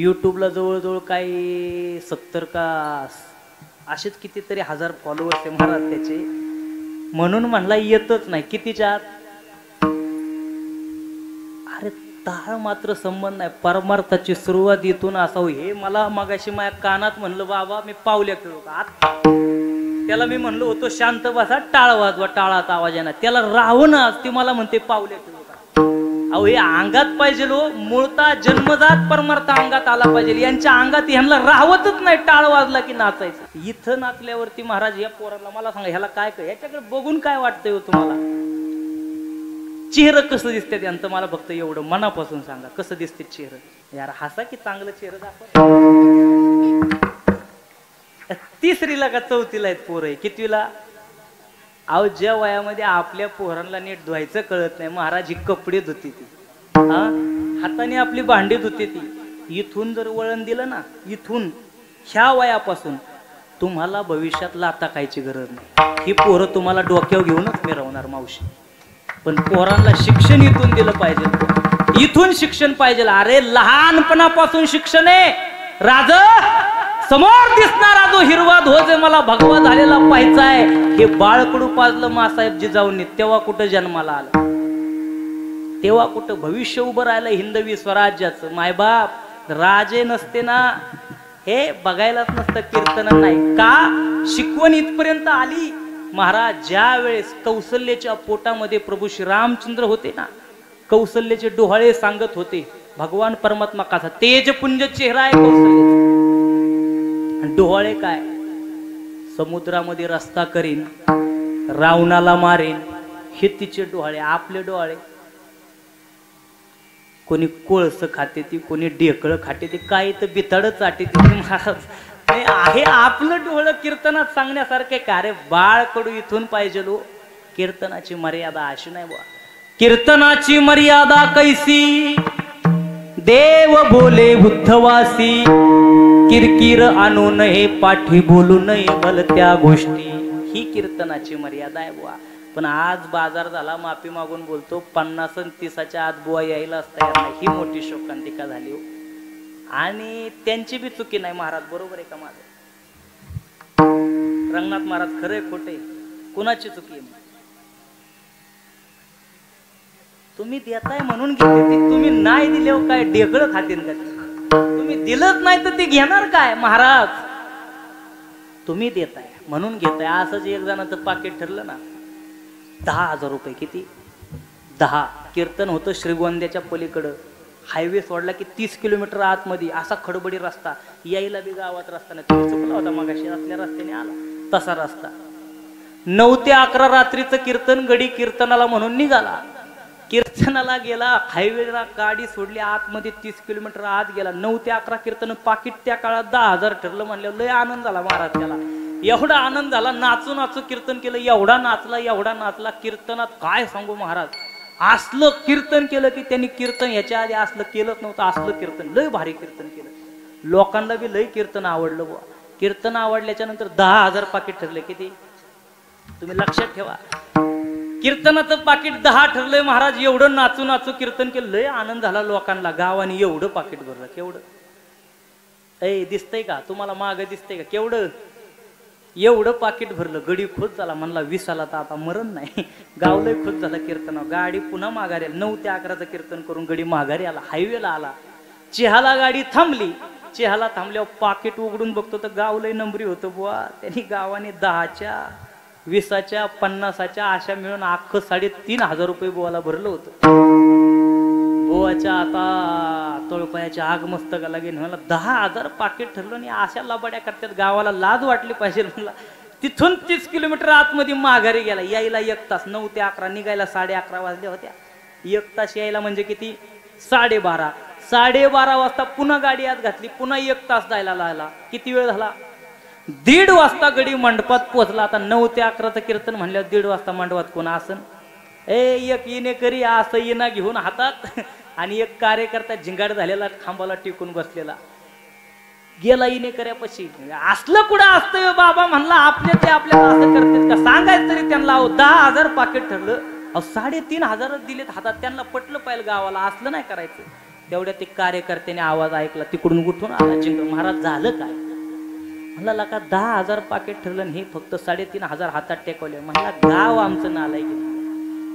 युट्यूबला जवळजवळ काही 70 का असेच कितीतरी हजार फॉलोअर्स आहे महाराज त्याचे. म्हणून म्हणला येतच नाही. कितीच्या आत? अरे ताळ मात्र संबंध नाही. परमार्थाची सुरुवात इथून असावं. हे मला मगाशी माझ्या कानात म्हणलं बाबा मी पावल्या खेळू का. त्याला मी म्हणलो होतो शांत बसा, टाळ वाजवा, टाळाचा आवाज येणार. त्याला रावणच ती मला म्हणते पावल्या खेळू का. अहो हे अंगात पाहिजे लो, मूळता जन्मजात परमार्थ अंगात आला पाहिजे. यांच्या अंगात ह्यांना राहवतच नाही. टाळ वाजला की नाचायचं. इथं नाचल्यावरती महाराज या पोराला मला सांगा ह्याला काय काय, ह्याच्याकडे बघून काय वाटतंय हो तुम्हाला? चेहरा कसं दिसते त्यांचं मला फक्त एवढं मनापासून सांगा, कसं दिसते चेहरा? यार हसा की चांगलं चेहरा दाखवा. 3रीला का 4थीला आहेत पोरं, कितवीला? अहो ज्या वयामध्ये आपल्या पोरांना नीट धुवायचं कळत नाही, महाराज ही कपडे धुती ती, हाताने आपली भांडी धुते ती. इथून जर वळण दिलं ना, इथून ह्या वयापासून तुम्हाला भविष्यात लाता खायची गरज नाही. ही पोरं तुम्हाला डोक्यावर घेऊनच मिरवणार मावशी. पण पोरांना शिक्षण इथून दिलं पाहिजे, इथून शिक्षण पाहिजे. अरे लहानपणापासून शिक्षण आहे. राज समोर दिसणारा जो हिरवा ध्वज मला भगवा झालेला पाहायचा आहे. हे बाळकडू पाजलं मासाहेब जिजाऊंनी, तेव्हा कुठं जन्माला आला, तेव्हा कुठं भविष्य उभं राहिलं हिंदवी स्वराज्याचं. मायबाप राजे नसते ना हे बघायलाच नसतं कीर्तन नाही का. शिकवण इथपर्यंत आली महाराज. ज्या वेळेस कौसल्याच्या पोटामध्ये प्रभू श्री रामचंद्र होते ना, कौसल्याचे डोहाळे सांगत होते भगवान परमात्मा कसा तेजपुंज चेहरा आहे कौसल्याचा. डोहाळे काय? समुद्रामध्ये रस्ता करीन, रावणाला मारेन, हे तिचे डोहाळे. आपले डोहाळे कोणी कोळस खाते ती, कोणी ढेकळ खाते ती, काही तर बिथाड चाटे ती. महाराज आहे आपलं डोळं कीर्तनात सांगण्यासारखे का? अरे बाळकडू इथून पाहिजे लो. कीर्तनाची मर्यादा अशी नाही बा. कीर्तनाची मर्यादा कैसी, देव बोले बुद्धवासी, किरकिर आणू नये पाठी बोलू नये भलत्या गोष्टी. ही कीर्तनाची मर्यादा आहे बुवा. पण आज बाजार झाला, माफी मागून बोलतो, 50 आणि 30च्या आत बुवा यायला असता. ही मोठी शोकांतिका झाली हो. आणि त्यांची बी चुकी नाही महाराज, बरोबर आहे का माझं? रंगनाथ महाराज खरे खोटे कुणाची चुकी आहे? तुम्ही देताय म्हणून घेते ती, तुम्ही नाही दिल्यावर काय ढेकळं खातील का? तुम्ही दिलंच नाही तर ते घेणार काय महाराज? तुम्ही देताय म्हणून घेताय. असंच एक जणांचं पाकिट ठरलं ना, 10,000 रुपये. किती? 10. कीर्तन होतं श्रीगोंद्याच्या पलीकडं. हायवे सोडला की 30 किलोमीटर आतमध्ये असा खडबडी रस्ता, यायला बी गावात रस्ता नाही. तुम्ही चुकला होता मगाशी, असल्या रस्त्याने आला तसा रस्ता. 9 ते 11 रात्रीचं कीर्तन. गडी कीर्तनाला म्हणून निघाला, कीर्तनाला गेला, हायवेला गाडी सोडली, आतमध्ये 30 किलोमीटर आत गेला. 9 ते 11 कीर्तन. पाकिट त्या काळात 10,000 ठरलं. म्हणलं लय आनंद झाला महाराज त्याला. एवढा आनंद झाला, नाचू नाचू कीर्तन केलं. एवढा नाचला कीर्तनात काय सांगू महाराज. असलं कीर्तन केलं की त्यांनी कीर्तन ह्याच्या आधी असलं केलंच नव्हतं. असलं कीर्तन, लय भारी कीर्तन केलं. लोकांना बी लय कीर्तन आवडलं बुवा. कीर्तन आवडल्याच्या नंतर 10,000 पाकिट ठरले. किती? तुम्ही लक्षात ठेवा, कीर्तनाचं पाकिट 10 ठरलंय महाराज. एवढं नाचू नाचू कीर्तन केलं, लय आनंद झाला लोकांना. गावाने एवढं पाकिट भरलं. केवढं? दिसतंय का तुम्हाला? माग दिसतंय का? केवढं? एवढं पाकिट भरलं. गडी खुश झाला, म्हणला 20 आला तर आता मरण नाही. गाव लय खुश झालं कीर्तनावर. गाडी पुन्हा माघारी आली. 9 ते 11चं कीर्तन करून गडी माघारी आला. हायवेला आला, चेहाला गाडी थांबली. चेहाला थांबल्यावर पाकिट उघडून बघतो तर गाव लय नंबरी होतं बुवा. त्यांनी गावाने 10च्या 20च्या 50च्या अशा मिळून अख्खं 3,500 रुपये बुवाला भरलं होतं. बुवाच्या आता तळपायाच्या आग मस्तकाला गेली. मला 10,000 पाकिट ठरलं आणि अशा लबाड्या करतात. गावाला लाज वाटली पाहिजे मला. तिथून 30 किलोमीटर आतमध्ये माघारी गेला. यायला 1 तास. 9 ते 11 निघायला 11:30 वाजले होत्या. 1 तास यायला म्हणजे किती? 12:30. 12:30 वाजता पुन्हा गाडी आत घातली. पुन्हा 1 तास जायला लागला. किती वेळ झाला? 1:30 वाजता गडी मंडपात पोहोचला. आता 9 ते 11चं कीर्तन म्हणल्यावर 1:30 वाजता मंडपात कोण आसन? एक येणेकरी असं येणा घेऊन हातात आणि एक कार्यकर्ता झिंगाड झालेला खांबाला टिकून बसलेला. गेला येणेकऱ्यापाशी. असलं कुठं असतं बाबा? म्हणला आपल्या ते आपल्याला असं करतात का? सांगायचं तरी त्यांना. 10,000 पाकिट ठरलं. 3,500 दिलेत हातात. त्यांना पटलं पाहिजे गावाला. असलं नाही करायचं. तेवढ्या ते कार्यकर्त्याने आवाज ऐकला, तिकडून उठून आला झिंगड. महाराज झालं काय? म्हणला लका 10,000 पाकिट ठरलं, हे फक्त 3,500 हातात टेकवले. म्हणला गाव आमचं नालाय गेलं.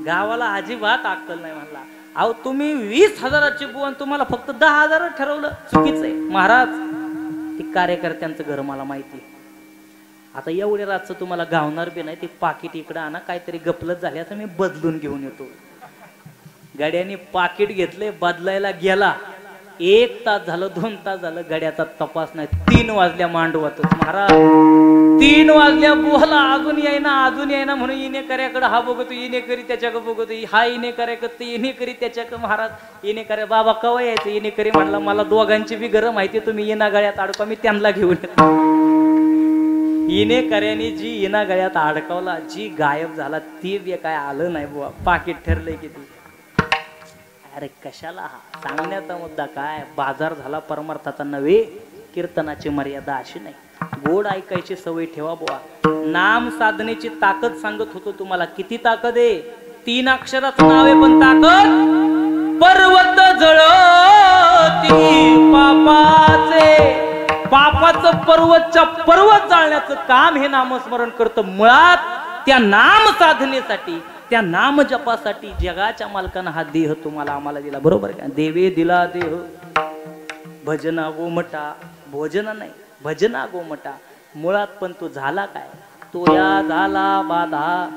गावाला अजिबात अक्कल नाही. म्हणला अहो तुम्ही 20,000ची बुवन, तुम्हाला फक्त 10,000 ठरवलं. चुकीचं आहे महाराज. ते कार्यकर्त्यांचं घर मला माहिती. आता एवढे रातचं तुम्हाला गावणार बी नाही. ते पाकिट इकडं आणा, काहीतरी गपलत झाले असं मी बदलून घेऊन येतो. गाड्याने पाकिट घेतले, बदलायला गेला. 1 तास झालं, 2 तास झालं, गड्याचा तपास नाही. 3 वाजल्या मांडवातच महाराज. 3 वाजल्या बोला, अजून येईना म्हणून येणेकऱ्याकडे हा बघतो, येणेकरी त्याच्याकडे बघतो. हा येणेकऱ्याकडे, येणेकरी त्याच्याकडे. महाराज येणेकऱ्या बाबा कवा यायचं? येणेकरी म्हणला मला दोघांची बी गरम माहिती, तुम्ही येणा गळ्यात अडका, मी त्यांना घेऊन येतो. येणेकऱ्याने जी येणा गळ्यात अडकवला, जी गायब झाला, ते बी काय आलं नाही बुवा. पाकिट ठरलंय किती? अरे कशाला? सांगण्याचा मुद्दा काय? बाजार झाला परमार्थाचा नव्हे. कीर्तनाची मर्यादा अशी नाही. गोड ऐकायची सवय ठेवा बुवा. नाम साधनेची ताकद सांगत होतो तुम्हाला. किती ताकद आहे? 3 अक्षराचं नाव आहे पण ताकद. पर्वत जळती पापाचं पर्वत जाळण्याचं काम हे नामस्मरण करतं. मुळात त्या नाम साधनेसाठी, त्या नाम जपासाठी जगाच्या मालकानं हा देह तुम्हाला आम्हाला दिला. बरोबर का? देवे दिला देह भजना गोमटा. भोजना नाही, भजना गोमटा. मुळात पण तो झाला काय? तो या झाला बाधा.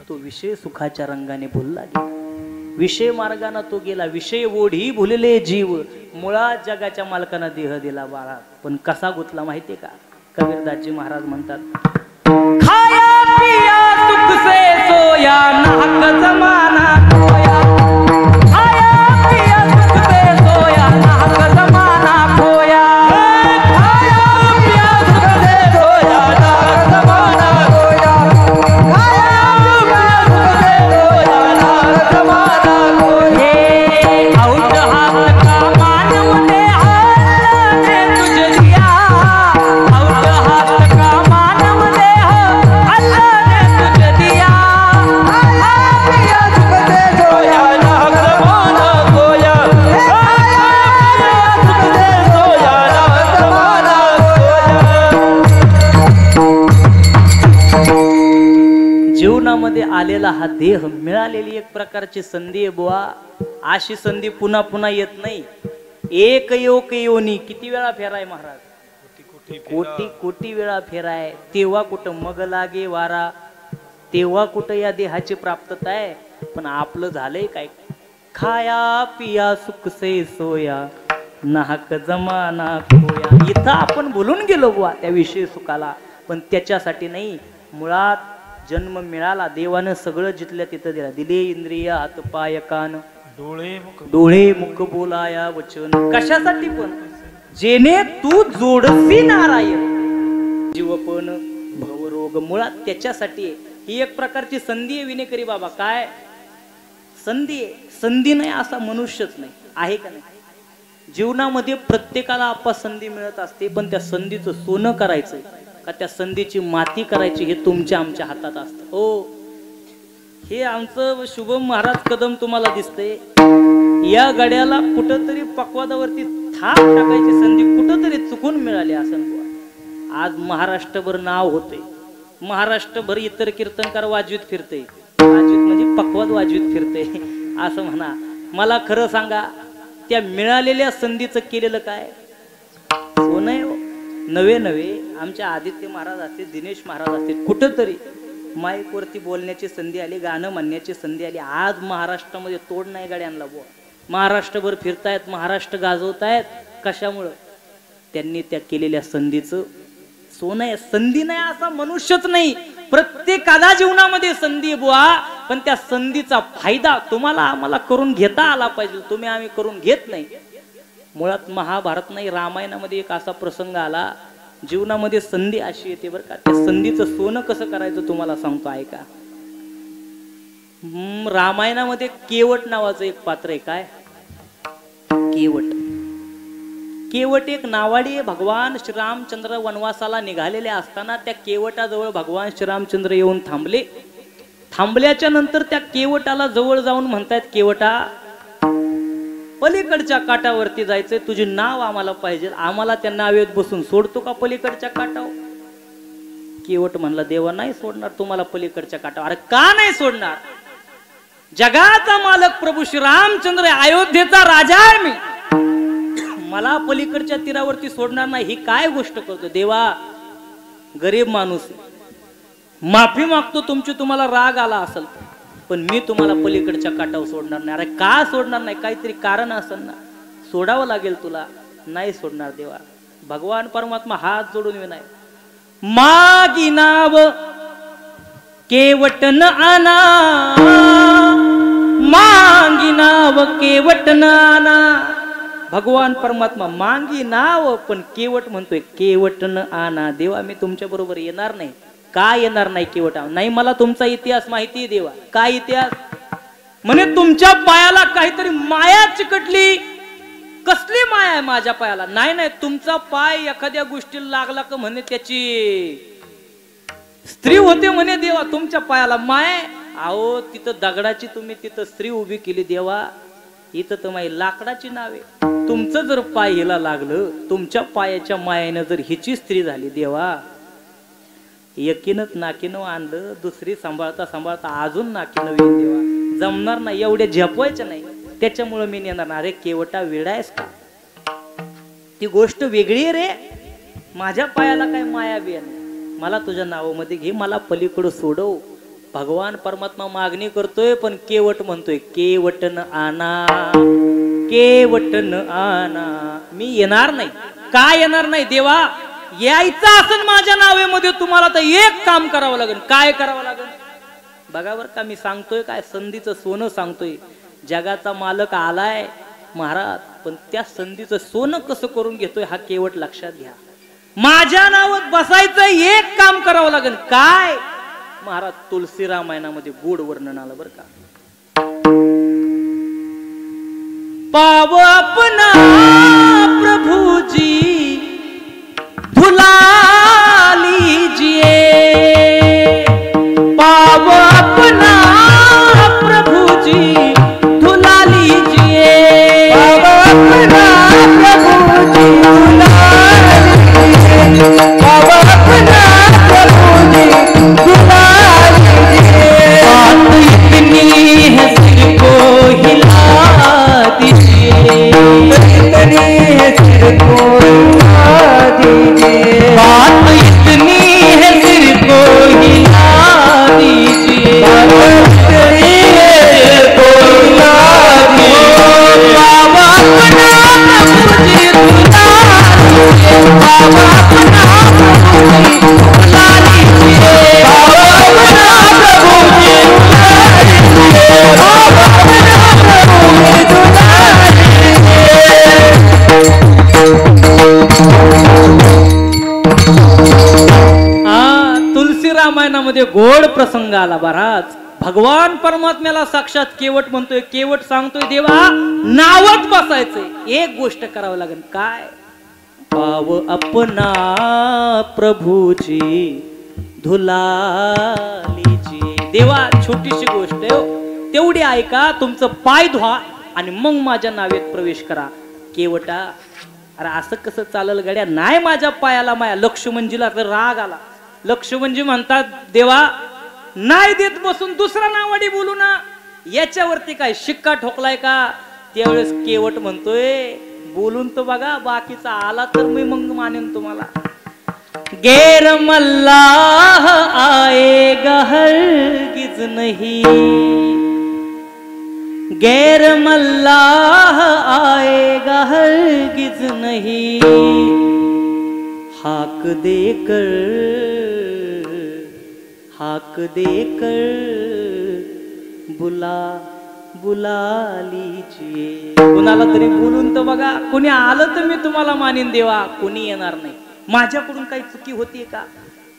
तो विषय सुखाच्या रंगाने भुलला गेला. विषय मार्गाने तो गेला. विषय ओढी भुलले जीव. मुळात जगाच्या मालकानं देह दिला बाळा. पण कसा गुतला माहितीये का? कबीरदासजी महाराज म्हणतात, खाया पिया सुख से सोया नाहक जमाना खोया. खाया पिया सुख से सोया नाहक जमाना खोया. खाया पिया सुख से सोया नाहक जमाना खोया. खाया पिया सुख से सोया नाहक जमाना खोया. औध हाथ का मानव ने हाल ने तुझ दिया. औध हाथ का मानव ने जीवनामध्ये आलेला हा देह मिळालेली एक प्रकारची संधी आहे बुवा. अशी संधी पुन्हा पुन्हा येत नाही. एक योनी किती वेळा फेराय महाराज, कोटी कोटी वेळा फेराय. तेव्हा कुठं मग लागे वारा, तेव्हा कुठं या देहाची प्राप्तता आहे. पण आपलं झालंय काय, खाया पिया सुख से सोया नाहक जमाना खोया. इथं आपण बोलून गेलो बुवा त्या विषयी सुखाला, पण त्याच्यासाठी नाही. मुळात जन्म मिळाला, देवानं सगळं जिथल्या तिथं दिला. दिले इंद्रिय हात पाय कान डोळे मुख बोलाया वचन. कशासाठी पण, जेने तू जोडसी नारायण जीवपण भवरोग. मुळात त्याच्यासाठी ही एक प्रकारची संधी आहे विनेकरी बाबा. काय संधी आहे? संधी नाही असा मनुष्यच नाही आहे का नाही. जीवनामध्ये प्रत्येकाला आपा संधी मिळत असते, पण त्या संधीचं सोनं करायचं का त्या संधीची माती करायची हे तुमच्या आमच्या हातात असतं. हो, हे आमचं शुभम महाराज कदम तुम्हाला दिसतंय. या गड्याला कुठंतरी पक्वादावरती थाप टाकायची संधी कुठंतरी चुकून मिळाली असं. आज महाराष्ट्रभर नाव होते, महाराष्ट्रभर इतर कीर्तनकार वाजवीत फिरते. वाजवीत म्हणजे पक्वाद वाजवीत फिरते असं म्हणा. मला खरं सांगा, त्या मिळालेल्या संधीचं केलेलं काय सोनं हो. नवे नवे आमच्या आदित्य महाराज असतील, दिनेश महाराज असतील, कुठंतरी माईक वरती बोलण्याची संधी आली, गाणं म्हणण्याची संधी आली. आज महाराष्ट्रामध्ये तोड नाही गाड्यांना बुवा. महाराष्ट्रभर फिरतायत, महाराष्ट्र गाजवतायत. कशामुळं? त्यांनी त्या केलेल्या संधीचं सोनं आहे. संधी नाही असा मनुष्यच नाही. प्रत्येकाला जीवनामध्ये संधी बुवा, पण त्या संधीचा फायदा तुम्हाला आम्हाला करून घेता आला पाहिजे. तुम्ही आम्ही करून घेत नाही. मुळात महाभारत नाही, रामायणामध्ये एक असा प्रसंग आला. जीवनामध्ये संधी अशी येते बरं का, त्या संधीचं सोनं कसं करायचं तुम्हाला सांगतो ऐका. रामायणामध्ये केवट नावाचं एक पात्र आहे. काय केवट? केवट एक नावाडी आहे. भगवान श्रीरामचंद्र वनवासाला निघालेले असताना त्या केवटाजवळ भगवान श्रीरामचंद्र येऊन थांबले. थांबल्याच्या नंतर त्या केवटाला जवळ जाऊन म्हणतायत, केवटा पलीकडच्या काठावरती जायचंय, तुझे नाव आम्हाला पाहिजे. आम्हाला त्या नावेत बसून सोडतो का पलीकडच्या काठावर? केवट म्हणला, देवा नाही सोडणार तुम्हाला पलीकडच्या काठावर. अरे का नाही सोडणार? जगाचा मालक प्रभू श्री रामचंद्र, अयोध्येचा राजा आहे मी, मला पलीकडच्या तीरावरती सोडणार नाही. ही काय गोष्ट करतो देवा? गरीब माणूस, माफी मागतो तुमची, तुम्हाला राग आला असेल, पण मी तुम्हाला पलीकडच्या काठावर सोडणार नाही. अरे का सोडणार नाही? काहीतरी कारण असेल ना, सोडावं लागेल तुला. नाही सोडणार देवा. भगवान परमात्मा हात जोडून विनाय, मागी नाव केवटन आना, मागी नाव केवटन आना. भगवान परमात्मा मागी नाव, पण केवट म्हणतोय केवटन आना. देवा मी तुमच्या बरोबर येणार नाही. का येणार नाही केवटा? नाही मला तुमचा इतिहास माहिती देवा. काय इतिहास? म्हणे तुमच्या पायाला काहीतरी माया चिकटली. कसली माया आहे माझ्या पायाला? नाही नाही, तुमचा पाय एखाद्या गोष्टीला लागला का म्हणे त्याची स्त्री होते म्हणे देवा. तुमच्या पायाला माय? अहो तिथं दगडाची तुम्ही तिथं स्त्री उभी केली देवा, इथं तर माझी लाकडाची नावे. तुमचं जर पाय हिला लागलं, तुमच्या पायाच्या मायानं जर हिची स्त्री झाली देवा, एकीनच नाकीनं आणलं, दुसरी सांभाळता सांभाळता अजून नाकीनं येईल देवा. जमणार नाही, एवढे झेपवायचं नाही. त्याच्यामुळे मी नेणार ना. अरे केवटा वेडायस का? ती गोष्ट वेगळी आहे रे. माझ्या पायाला काय माया बिया नाही. मला तुझ्या नावामध्ये घे, मला पलीकडं सोडव. भगवान परमात्मा मागणी करतोय, पण केवट म्हणतोय केवटन आना, केवटन आना. मी येणार नाही. का येणार नाही देवा? यायचं असेल माझ्या नावेमध्ये तुम्हाला तर एक काम करावं लागेल. काय करावं लागेल बघा बरं का. मी सांगतोय काय, संधीचं सोनं सांगतोय. जगाचा मालक आलाय महाराज, पण त्या संधीचं सोनं कसं करून घेतोय हा केवट लक्षात घ्या. माझ्या नावात बसायचं एक काम करावं लागेल. काय महाराज? तुलसी रामायणामध्ये गोड वर्णन आलं बरं का. पाव अपना प्रभु जी धुला लीजिए, पाव अपना प्रभु जी धुला लीजिए, पाव अपना प्रभु जी धुला लीजिए, पाव अपना प्रभु जी धुला लीजिए, प्रसंग आला महाराज. भगवान परमात्म्याला साक्षात केवट म्हणतोय, केवट सांगतोय देवा नावच बसायचंय, एक गोष्ट करावं लागेल. काय? पाव अपना प्रभूची धुलालीची. देवा छोटीशी गोष्ट आहे हो, तेवढी ऐका, तुमचं पाय धुवा आणि मग माझ्या नावेत प्रवेश करा. केवटा, अरे असं कसं चालल गड्या, नाही माझ्या पायाला माया. लक्ष्मणजीला तर राग आला. लक्ष्मणजी म्हणतात देवा नाही देत बसून दुसरा नावाडी बोलू ना, याच्यावरती काय शिक्का ठोकलाय का? त्यावेळेस केवट म्हणतोय बोलून तो बघा, बाकीचा आला तर मी मग मानेन तुम्हाला. गैर मल्लाह आएगा हरगिज नहीं, गैर मल्लाह आएगा हरगिज नहीं, हाक देकर बुला बुला लीजिए. कुणाला तरी बोलून तर बघा, कोणी आलं तर मी तुम्हाला मानीन देवा, कोणी येणार नाही. माझ्याकडून काही चुकी होतीये का?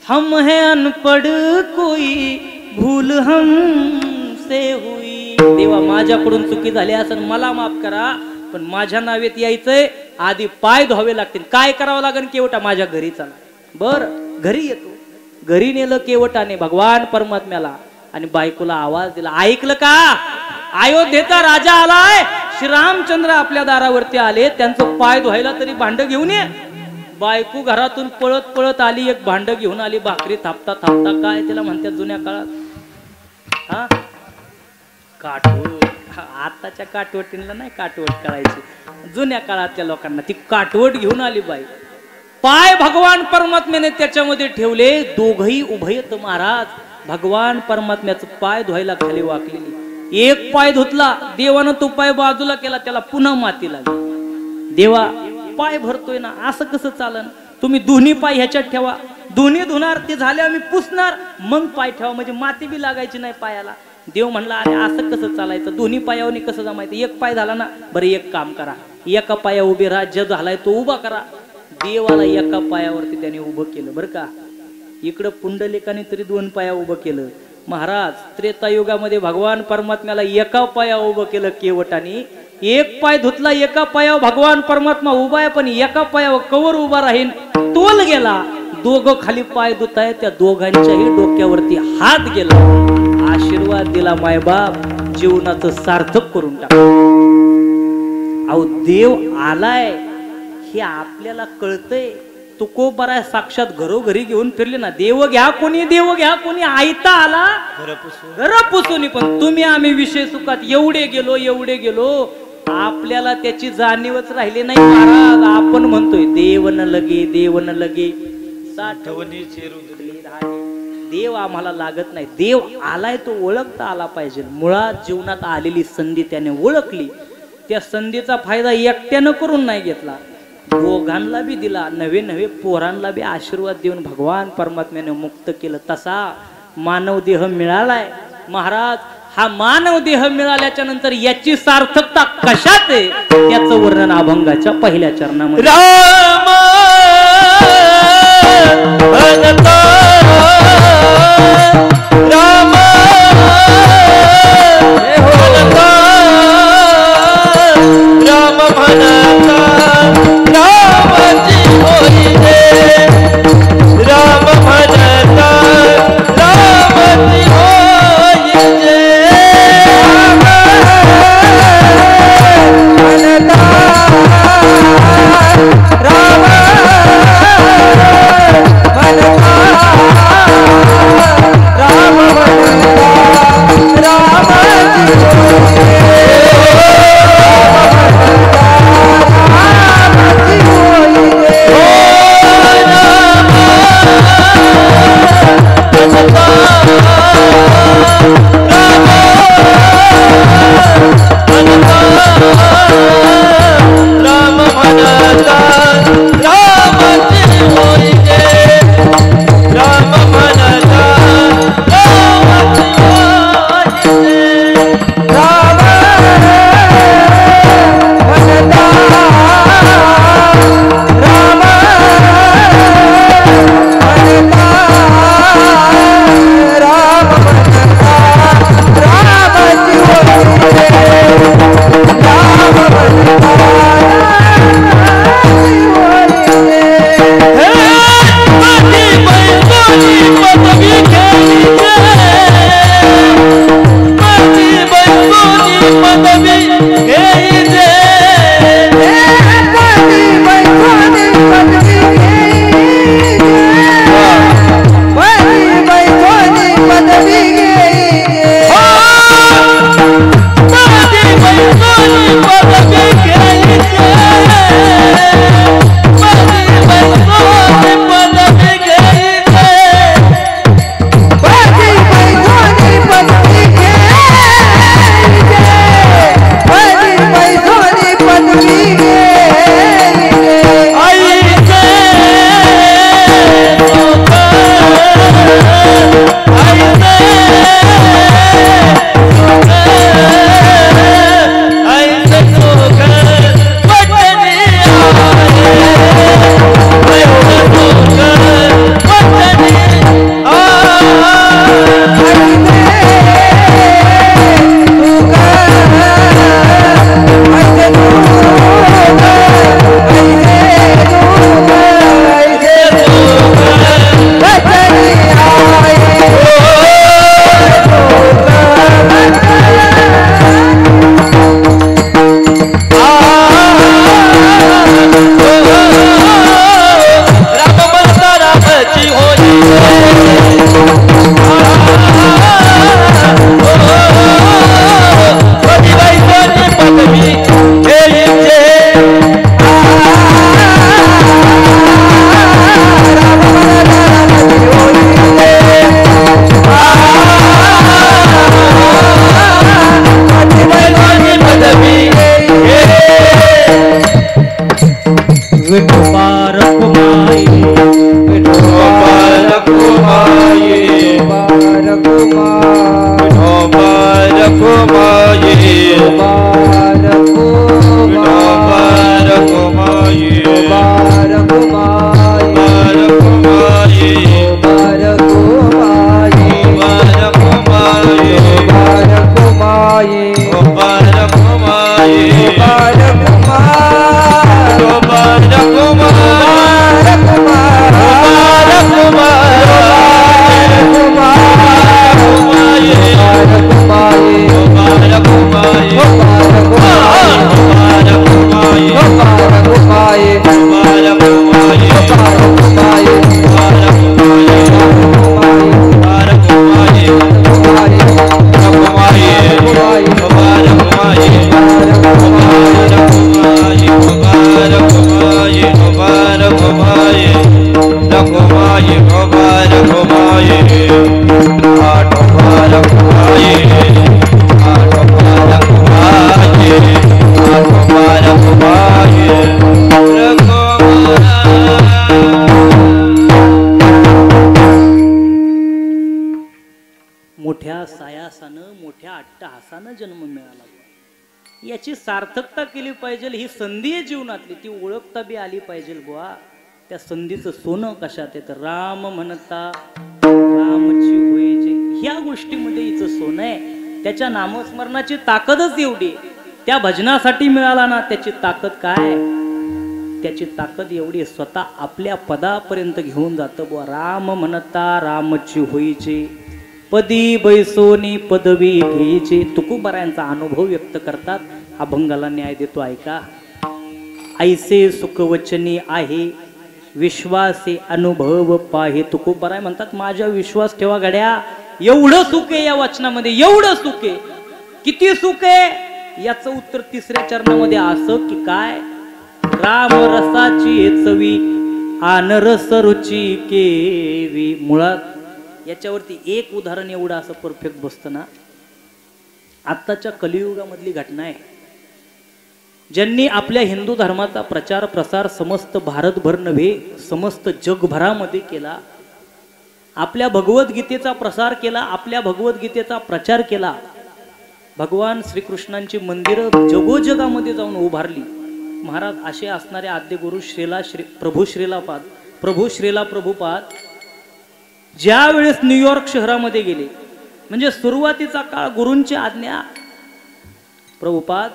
हम है अनपढ़ कोई भूल हमसे हुई. देवा माझ्याकडून चुकी झाली असेल मला माफ करा, पण माझ्या नावेत यायचंय आधी पाय धुवावे लागतील. काय करावं लागेल? केवटा माझ्या घरी चला. बर घरी येतो. घरी नेलं केवटाने भगवान परमात्म्याला आणि बायकोला आवाज दिला. ऐकलं का? अयोध्येचा राजा आलाय, श्रीरामचंद्र आपल्या दारावरती आले, त्यांचं पाय धुवायला तरी भांड घेऊन ये. बायको घरातून पळत पळत आली, एक भांड घेऊन आली, भाकरी थापता थापता. काय त्याला म्हणतात जुन्या काळात? हा काठवट. आताच्या काठवटींना नाही काठवट करायची, जुन्या काळातल्या लोकांना ती काठवट घेऊन आली बाई. पाय भगवान परमात्म्याने त्याच्यामध्ये ठेवले, दोघही उभयत महाराज. भगवान परमात्म्याचं पाय धुवायला खाली वाकलेली. एक पाय धुतला, देवानं तो पाय बाजूला केला, त्याला पुन्हा माती लागली. देवा पाय भरतोय ना, असं कसं चालन? तुम्ही दोन्ही पाय ह्याच्यात ठेवा, दोन्ही धुणार, ते झाले आम्ही पुसणार, मग पाय ठेवा, म्हणजे माती बी लागायची नाही पायाला. देव म्हणला अरे असं कसं चालायचं? दोन्ही पायावनी कसं जमायचं? एक पाय झाला ना, बरं एक काम करा, एका पाया उभे राहा, जे झालाय तो उभा करा. देवाला एका पायावरती त्याने उभं केलं बरं का. इकडं पुंडलिकाने तरी दोन पाया उभं केलं. महाराज त्रेतायुगामध्ये भगवान परमात्म्याला एका पाया उभं केलं केवटाने. एक पाय धुतला, एका पायावर भगवान परमात्मा उभा आहे, पण एका पायावर कवर उभा राहीन, तोल गेला. दोघं खाली पाय धुताय, त्या दोघांच्याही डोक्यावरती हात गेला. आशीर्वाद दिला, मायबाप जीवनाचं सार्थक करून टाक. अहो देव आलाय हे आपल्याला कळतंय. तुकोबारा साक्षात घरोघरी घेऊन फिरले ना, देव घ्या कोणी, देव घ्या कोणी, आयता आला घर पुसून. पण तुम्ही आम्ही विषय सुखात एवढे गेलो, आपल्याला त्याची जाणीवच राहिली नाही महाराज. आपण म्हणतोय देवन लगे साठवणी चिरुदली राही. देव आम्हाला लागत नाही. देव आलाय तो ओळखता आला पाहिजे. मुळात जीवनात आलेली संधी त्याने ओळखली, त्या संधीचा फायदा एकट्यानं करून नाही घेतला, दोघांना बी दिला, नवे पोरांना बी आशीर्वाद देऊन भगवान परमात्म्याने मुक्त केलं. तसा मानव देह मिळालाय महाराज. हा मानव देह मिळाल्याच्या नंतर याची सार्थकता कशात आहे त्याचं वर्णन अभंगाच्या पहिल्या चरणामध्ये. राम भजता राम भजता राम भजता रामजी होई रे. राम भजता रामजी होई रे. राम भजता राम मोठ्या सायासानं मोठ्या अट्टहासानं जन्म मिळाला. याची सार्थकता केली पाहिजे, ही संधी आहे जीवनातली, ती ओळखता बी आली पाहिजे बुवा. त्या संधीचं सोनं कशात येतं? राम म्हणता रामची होईजे, ह्या गोष्टीमध्ये हिचं सोनं आहे. त्याच्या नामस्मरणाची ताकदच एवढी. त्या भजनासाठी मिळाला ना, त्याची ताकद काय? त्याची ताकद एवढी, स्वतः आपल्या पदापर्यंत घेऊन जातं बुवा. राम म्हणता रामची होईचे, पदी बैसोनी पदवी घ्यायचे. तुकोबारायांचा अनुभव व्यक्त करतात, अभंगाला न्याय देतो ऐका. ऐसे सुखवचनी आहे विश्वासे अनुभव पाहे. तुकोबाराय म्हणतात माझ्या विश्वास ठेवा गड्या, एवढं सुख आहे या वचनामध्ये, एवढं सुख आहे. किती सुख आहे याचं उत्तर तिसऱ्या चरणामध्ये असं की काय? राम रसाची चवी आनरस रुची केवी. मुळात याच्यावरती एक उदाहरण एवढं असं परफेक्ट बसतं ना, आत्ताच्या कलियुगामधली घटना आहे. ज्यांनी आपल्या हिंदू धर्माचा प्रचार प्रसार समस्त भारतभर नव्हे समस्त जगभरामध्ये केला, आपल्या भगवद्गीतेचा प्रसार केला, आपल्या भगवद्गीतेचा प्रचार केला, भगवान श्रीकृष्णांची मंदिरं जगोजगामध्ये जाऊन उभारली. महाराज असे असणारे आद्य गुरु प्रभू श्रीला प्रभुपाद ज्या वेळेस न्यूयॉर्क शहरामध्ये गेले, म्हणजे सुरुवातीचा काळ, गुरूंची आज्ञा, प्रभुपाद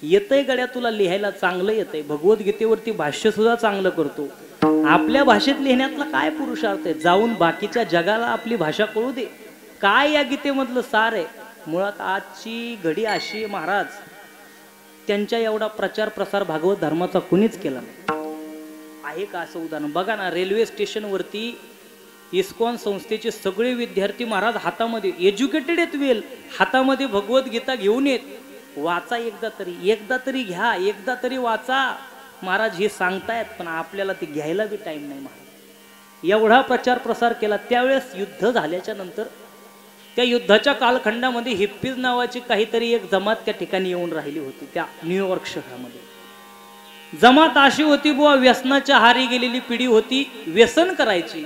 येतंय गड्या तुला लिहायला, चांगलं येतंय, भगवद्गीतेवरती भाष्य सुद्धा चांगलं करतो, आपल्या भाषेत लिहिण्यातला काय पुरुषार्थ आहे? जाऊन बाकीच्या जगाला आपली भाषा कळू दे. काय या गीतेमधलं सार आहे? मुळात आजची घडी अशी आहे महाराज, त्यांच्या एवढा प्रचार प्रसार भागवत धर्माचा कुणीच केला आहे का? असं उदाहरण बघा ना, रेल्वे स्टेशनवरती इस्कॉन संस्थेचे सगळे विद्यार्थी महाराज हातामध्ये, एज्युकेटेड आहेत वेल, हातामध्ये भगवद्गीता घेऊन येत. वाचा एकदा तरी घ्या, एकदा तरी वाचा. महाराज हे सांगतायत पण आपल्याला ते घ्यायला बी टाइम नाही महाराज. एवढा प्रचार प्रसार केला. त्यावेळेस युद्ध झाल्याच्या नंतर त्या युद्धाच्या कालखंडामध्ये हिप्पीज नावाची काहीतरी एक जमात त्या ठिकाणी येऊन राहिली होती. त्या न्यूयॉर्क शहरामध्ये जमात अशी होती बुवा, व्यसनाच्या आहारी गेलेली पिढी होती, व्यसन करायची.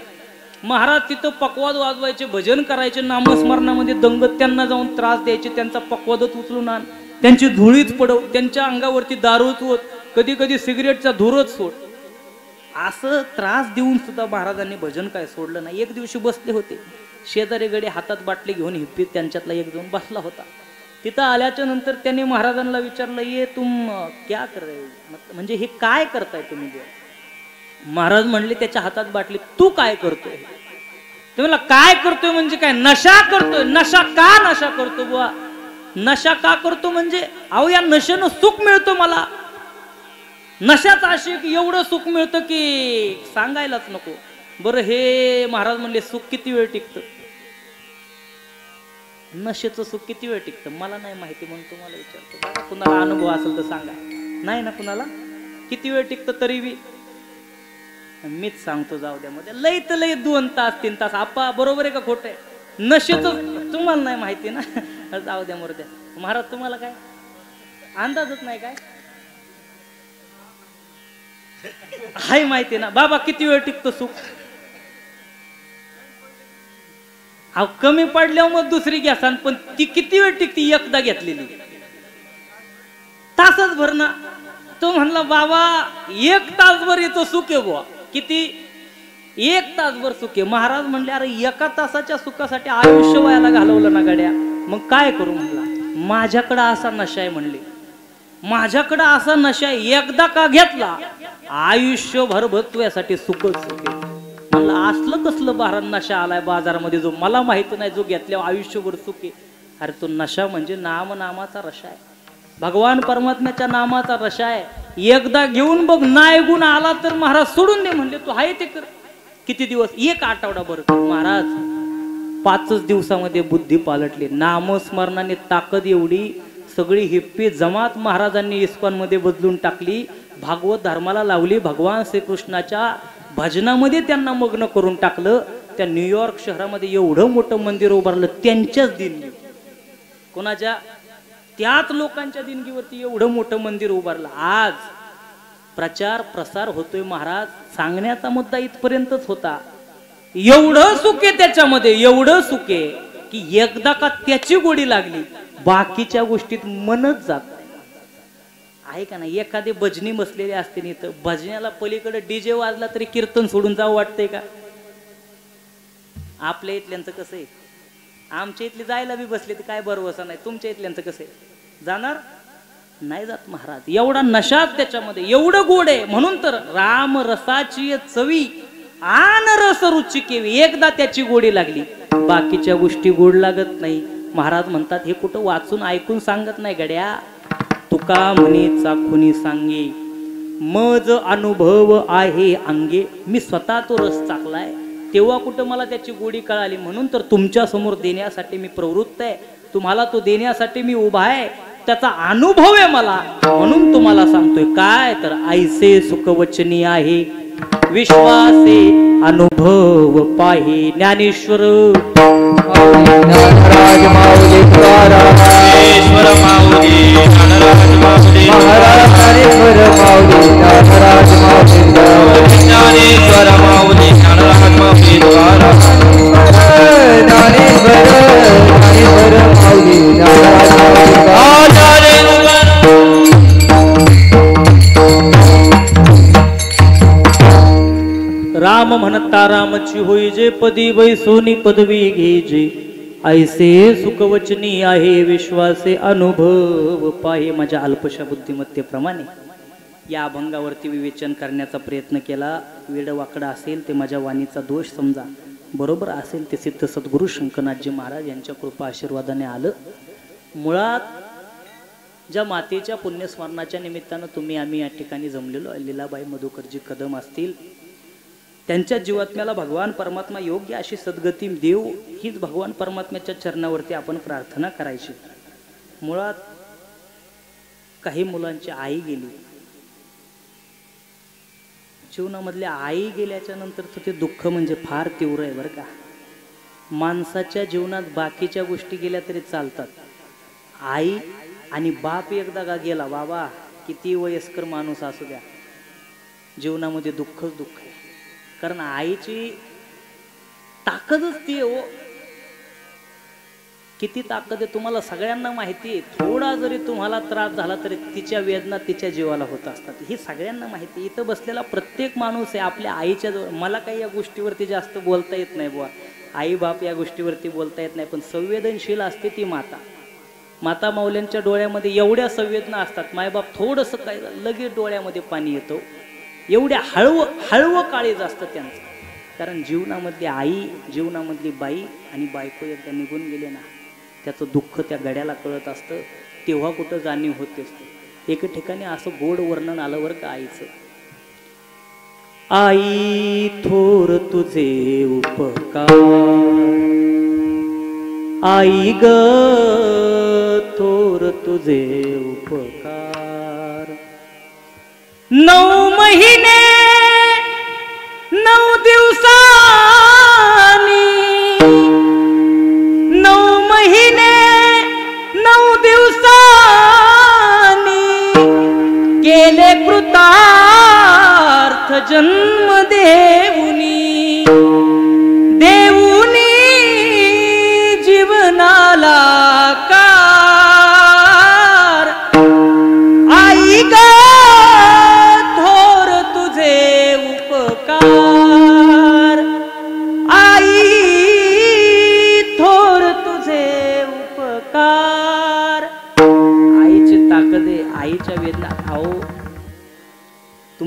महाराज तिथं पकवाद वाजवायचे, भजन करायचे, नामस्मरणामध्ये दंगत त्यांना जाऊन त्रास द्यायचे, त्यांचा पकवादच उचलून आण, त्यांची धुळीच पडव, त्यांच्या अंगावरती दारूच होत, कधी कधी सिगरेटचा धुरच सोड, असं त्रास देऊन सुद्धा महाराजांनी भजन काय सोडलं नाही. एक दिवशी बसले होते, शेजारी गडे हातात बाटली घेऊन हिप्पीत त्यांच्यातला एक जाऊन बसला होता. तिथं आल्याच्या नंतर त्याने महाराजांना विचारलं, ये तुम क्या कर रहे हो, म्हणजे हे काय करताय तुम्ही? महाराज म्हणले त्याच्या हातात बाटली, तू काय करतोय? ते म्हणला काय करतोय म्हणजे काय? नशा करतोय. नशा का नशा करतो बुवा? नशा का करतो म्हणजे अहो या नशेनं सुख मिळतं मला. नशाचा अशी की एवढं सुख मिळतं की सांगायलाच नको. बरं हे महाराज म्हणले सुख किती वेळ टिकतं? नशेचं सुख किती वेळ टिकतं मला नाही माहिती, म्हणून तुम्हाला विचारतो. कुणाला अनुभव असेल तर सांगा. नाही ना कुणाला? किती वेळ टिकतं तरी बी मीच सांगतो, जाऊ द्या मध्ये लई तर लई 2 तास 3 तास. आपा बरोबर आहे का खोटं आहे? नशेचं तुम्हाला नाही माहिती ना, जाऊ द्या मरू द्या. महाराज तुम्हाला काय अंदाजच नाही काय? हाय माहिती ना बाबा किती वेळ टिकतं सुख? अहो कमी पडल्यावर मग दुसरी घ्यासान, पण ती किती वेळ टिकती? एकदा घेतलेली तासच भर ना. तो म्हणला बाबा 1 तासभर येतो सुखे बुवा. किती? 1 तासभर सुखे. महाराज म्हणले अरे 1 तासाच्या सुखासाठी आयुष्य वयाला घालवलं ना गड्या, मग काय करू? म्हणला माझ्याकडे असा नशा आहे. म्हणले माझ्याकडे असा नशा आहे, एकदा का घेतला आयुष्यभर भक्त्यासाठी सुखच सुखे. म्हणलं असलं कसलं बाहेर नशा आलाय बाजारामध्ये जो मला माहिती नाही, जो घेतल्यावर आयुष्यभर सुखे. अरे तो नशा म्हणजे नामाचा रशा आहे, भगवान परमात्म्याच्या नामाचा रशा आहे. एकदा घेऊन बघ, नाही गुण आला तर महाराज सोडून दे म्हणले. तू आहे ते कर. किती दिवस? 1 आठवडा भर. महाराज 5 दिवसामध्ये बुद्धी पालटली. नामस्मरणाने ताकद एवढी, सगळी हिप्पी जमात महाराजांनी इस्कॉन मध्ये बदलून टाकली, भागवत धर्माला लावली, भगवान श्रीकृष्णाच्या भजनामध्ये त्यांना मग्न करून टाकलं. त्या न्यूयॉर्क शहरामध्ये एवढं मोठं मंदिर उभारलं त्यांच्याच देणगी. कोणाच्या? त्याच लोकांच्या देणगीवरती एवढं मोठं मंदिर उभारलं. आज प्रचार प्रसार होतोय. महाराज सांगण्याचा मुद्दा इथपर्यंतच होता. एवढं सुखे त्याच्यामध्ये, एवढं सुखे की एकदा का त्याची गोडी लागली बाकीच्या गोष्टीत मनच जात नाही. आहे का नाही? एखादे भजनी बसलेले असते नाही तर भजनाला पलीकडे डीजे वाजला तरी कीर्तन सोडून जावं वाटतंय का? आपल्या इथल्यांचं कसं आहे? आमच्या इथले जायला बी बसले तर काय भरवसा नाही. तुमच्या इथल्यांचं कसं आहे? जाणार नाही जात. महाराज एवढा नशाच त्याच्यामध्ये, एवढं गोड आहे. म्हणून तर राम रसाची चवी आन रस रुची केवी, एकदा त्याची गोडी लागली बाकीच्या गोष्टी गोड लागत नाही. महाराज म्हणतात हे कुठं वाचून ऐकून सांगत नाही गड्या. तुका म्हणे चाखुनी सांगे, मज अनुभव आहे अंगे. मी स्वतः तो रस चाकलाय, तेव्हा कुठं मला त्याची गोडी कळाली. म्हणून तर तुमच्या समोर देण्यासाठी मी प्रवृत्त आहे, तुम्हाला तो देण्यासाठी मी उभा आहे. त्याचा अनुभव आहे मला, म्हणून तुम्हाला सांगतोय. काय तर ऐसे सुखवचनी आहे, विश्वासे अनुभव पाहे. ज्ञानेश्वर ज्ञानराज माऊली ईश्वर माऊली ज्ञानराज माऊली महाराज ज्ञानेश्वर माऊली ज्ञानराज माऊली ज्ञानेश्वर माऊली ज्ञानराज माऊली ज्ञानेश्वर माऊली ज्ञानराज राम म्हणता रामची होई जे, पदी बैसोनी पदवी घेजे. ऐसे सुखवचनी आहे, विश्वासे अनुभव पाहे. माझ्या अल्पशा बुद्धिमत्तेप्रमाणे या अभंगावरती विवेचन करण्याचा प्रयत्न केला. वेड वाकडा असेल ते माझ्या वाणीचा दोष समजा, बरोबर असेल ते सिद्ध सद्गुरू शंकरनाथजी महाराज यांच्या कृपा आशीर्वादाने आलं. मुळात ज्या मातेच्या पुण्यस्मरणाच्या निमित्तानं तुम्ही आम्ही या ठिकाणी जमलेलो, लीलाबाई मधुकरजी कदम असतील, त्यांच्या जीवात्म्याला भगवान परमात्मा योग्य अशी सद्गती देव, हीच भगवान परमात्म्याच्या चरणावरती आपण प्रार्थना करायची. मुळात काही मुलांची आई गेली, जीवनामधल्या आई गेल्याच्या नंतरचं ते दुःख म्हणजे फार तीव्र आहे बरं का. माणसाच्या जीवनात बाकीच्या गोष्टी गेल्या तरी चालतात, आई आणि बाप एकदा का गेला, बाबा किती वयस्कर माणूस असू द्या, जीवनामध्ये दुःखच दुःख आहे. कारण आईची ताकदच ती हो. किती ताकद आहे तुम्हाला सगळ्यांना माहिती आहे. थोडा जरी तुम्हाला त्रास झाला तरी तिच्या वेदना तिच्या जीवाला होत असतात, ही सगळ्यांना माहिती आहे. इथं बसलेला प्रत्येक माणूस आहे आपल्या आईच्या जवळ. मला काही या गोष्टीवरती जास्त बोलता येत नाही बुवा, आई बाप या गोष्टीवरती बोलता येत नाही, पण संवेदनशील असते ती माता. माता माऊल्यांच्या डोळ्यामध्ये एवढ्या संवेदना असतात, मायबाप थोडंसं काय लगेच डोळ्यामध्ये पाणी येतो, एवढ्या हळवं काळीज असतं त्यांचं. कारण जीवनामधली आई, जीवनामधली बाई आणि बायको एकदा निघून गेले ना, त्याचं दुःख त्या गड्याला कळत असतं, तेव्हा कुठं जाणीव होते असते. एका ठिकाणी असं गोड वर्णन आलं बरं का आईचं. आई थोर तुझे उपकार, आई ग थोर तुझे उपकार. 9 महिने 9 दिवसांनी, 9 महिने 9 दिवसांनी केले कृतार्थ जन्म देऊनी, देऊनी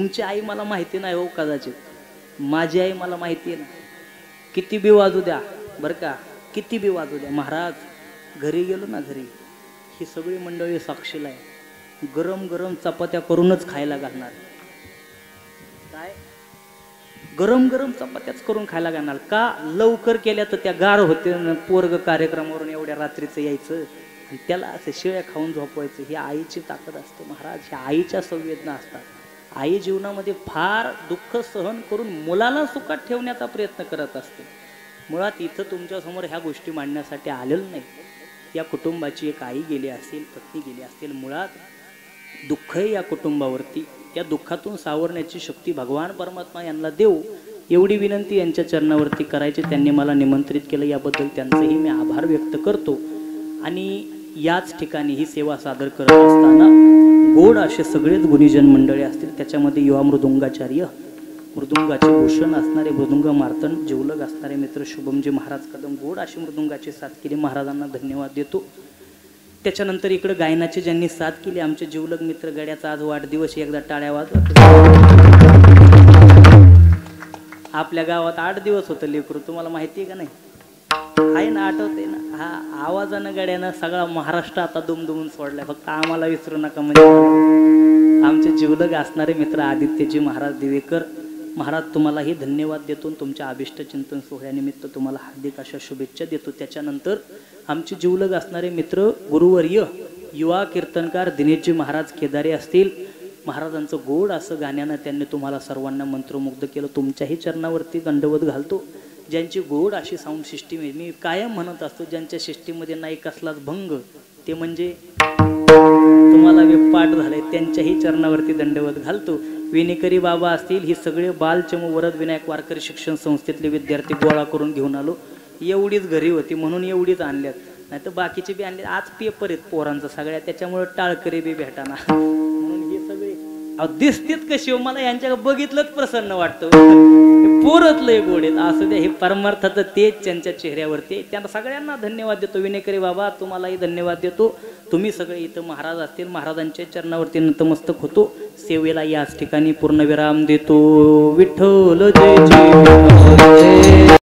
तुमची आई मला माहिती नाही हो कदाचित, माझी आई मला माहिती आहे ना. किती बी वाजू द्या बरं का, किती बी वाजू द्या. महाराज घरी गेलो ना, घरी ही सगळी मंडळी साक्षीला आहे, गरम गरम चपात्या करूनच खायला घालणार. काय गरम गरम चपात्याच करून खायला घालणार का? लवकर केल्या तर त्या गार होते, पोरग कार्यक्रमावरून एवढ्या रात्रीचं यायचं आणि त्याला असे शिळ्या खाऊन झोपवायचं. ही आईची ताकद असते महाराज, ह्या आईच्या संवेदना असतात. आई जीवनामध्ये फार दुःख सहन करून मुलाला सुखात ठेवण्याचा प्रयत्न करत असते. मुळात इथं तुमच्यासमोर ह्या गोष्टी मांडण्यासाठी आलेलं नाही. या कुटुंबाची एक आई गेली असेल, पत्नी गेली असेल, मुळात दुःख आहे या कुटुंबावरती. या दुःखातून सावरण्याची शक्ती भगवान परमात्मा यांना देव, एवढी विनंती यांच्या चरणावरती करायची. त्यांनी मला निमंत्रित केलं, याबद्दल त्यांचंही मी आभार व्यक्त करतो. आणि याच ठिकाणी ही सेवा सादर करत असताना गोड असे सगळेच गुणीजन मंडळी असतील. त्याच्यामध्ये युवा मृदुंगाचार्य, मृदुंगाचे भूषण असणारे, मृदुंग मार्तन जिवलग असणारे मित्र शुभमजी महाराज कदम, गोड अशी मृदुंगाची साथ केली, महाराजांना धन्यवाद देतो. त्याच्यानंतर इकडे गायनाची ज्यांनी साथ केली आमचे जिवलग मित्र गड्याचा आज वाढदिवस, एकदा टाळ्या वाजवा. आपल्या गावात 8 दिवस होतं लेकरू, तुम्हाला माहिती आहे का नाही? आहे ना, आठवते ना? हा आवाजानं गड्यानं सगळा महाराष्ट्र आता दुमदुमून सोडलाय, फक्त आम्हाला विसरू नका. म्हणजे आमचे जिवलग असणारे मित्र आदित्यजी महाराज दिवेकर महाराज, तुम्हालाही धन्यवाद देतो. तुमच्या अभिष्ट चिंतन सोहळ्यानिमित्त तुम्हाला हार्दिक अशा शुभेच्छा देतो. त्याच्यानंतर आमचे जिवलग असणारे मित्र गुरुवर्य युवा कीर्तनकार दिनेशजी महाराज केदारे असतील. महाराजांचं गोड असं गाण्यानं त्यांनी तुम्हाला सर्वांना मंत्रमुग्ध केलं. तुमच्याही चरणावरती दंडवत घालतो. ज्यांची गोड अशी साऊंड सिस्टीम आहे, मी कायम म्हणत असतो, ज्यांच्या सिस्टीममध्ये नाही कसलाच भंग, ते म्हणजे तुम्हाला पाठ झालंय, त्यांच्याही चरणावरती दंडवत घालतो. विनेकरी बाबा असतील, ही सगळे बालचमू वरद विनायक वारकरी शिक्षण संस्थेतले विद्यार्थी गोळा करून घेऊन आलो. एवढीच घरी होती म्हणून एवढीच आणल्यात, नाही तर बाकीचे बी आणले. आज पेपर आहेत पोरांचा सगळ्या, त्याच्यामुळे टाळकरी बी भेटाना म्हणून हे सगळे दिसतेत कशी. मला यांच्या बघितलंच प्रसन्न वाटतं, पोरच लय गोड आहेत. असू द्या, हे परमार्थाचं तेच त्यांच्या चेहऱ्यावरती. त्यांना सगळ्यांना धन्यवाद देतो. विनेकरी बाबा तुम्हालाही धन्यवाद देतो. तुम्ही सगळे इथं महाराज असतील, महाराजांच्या चरणावरती नतमस्तक होतो. सेवेला याच ठिकाणी पूर्णविराम देतो. विठ्ठल जय जय.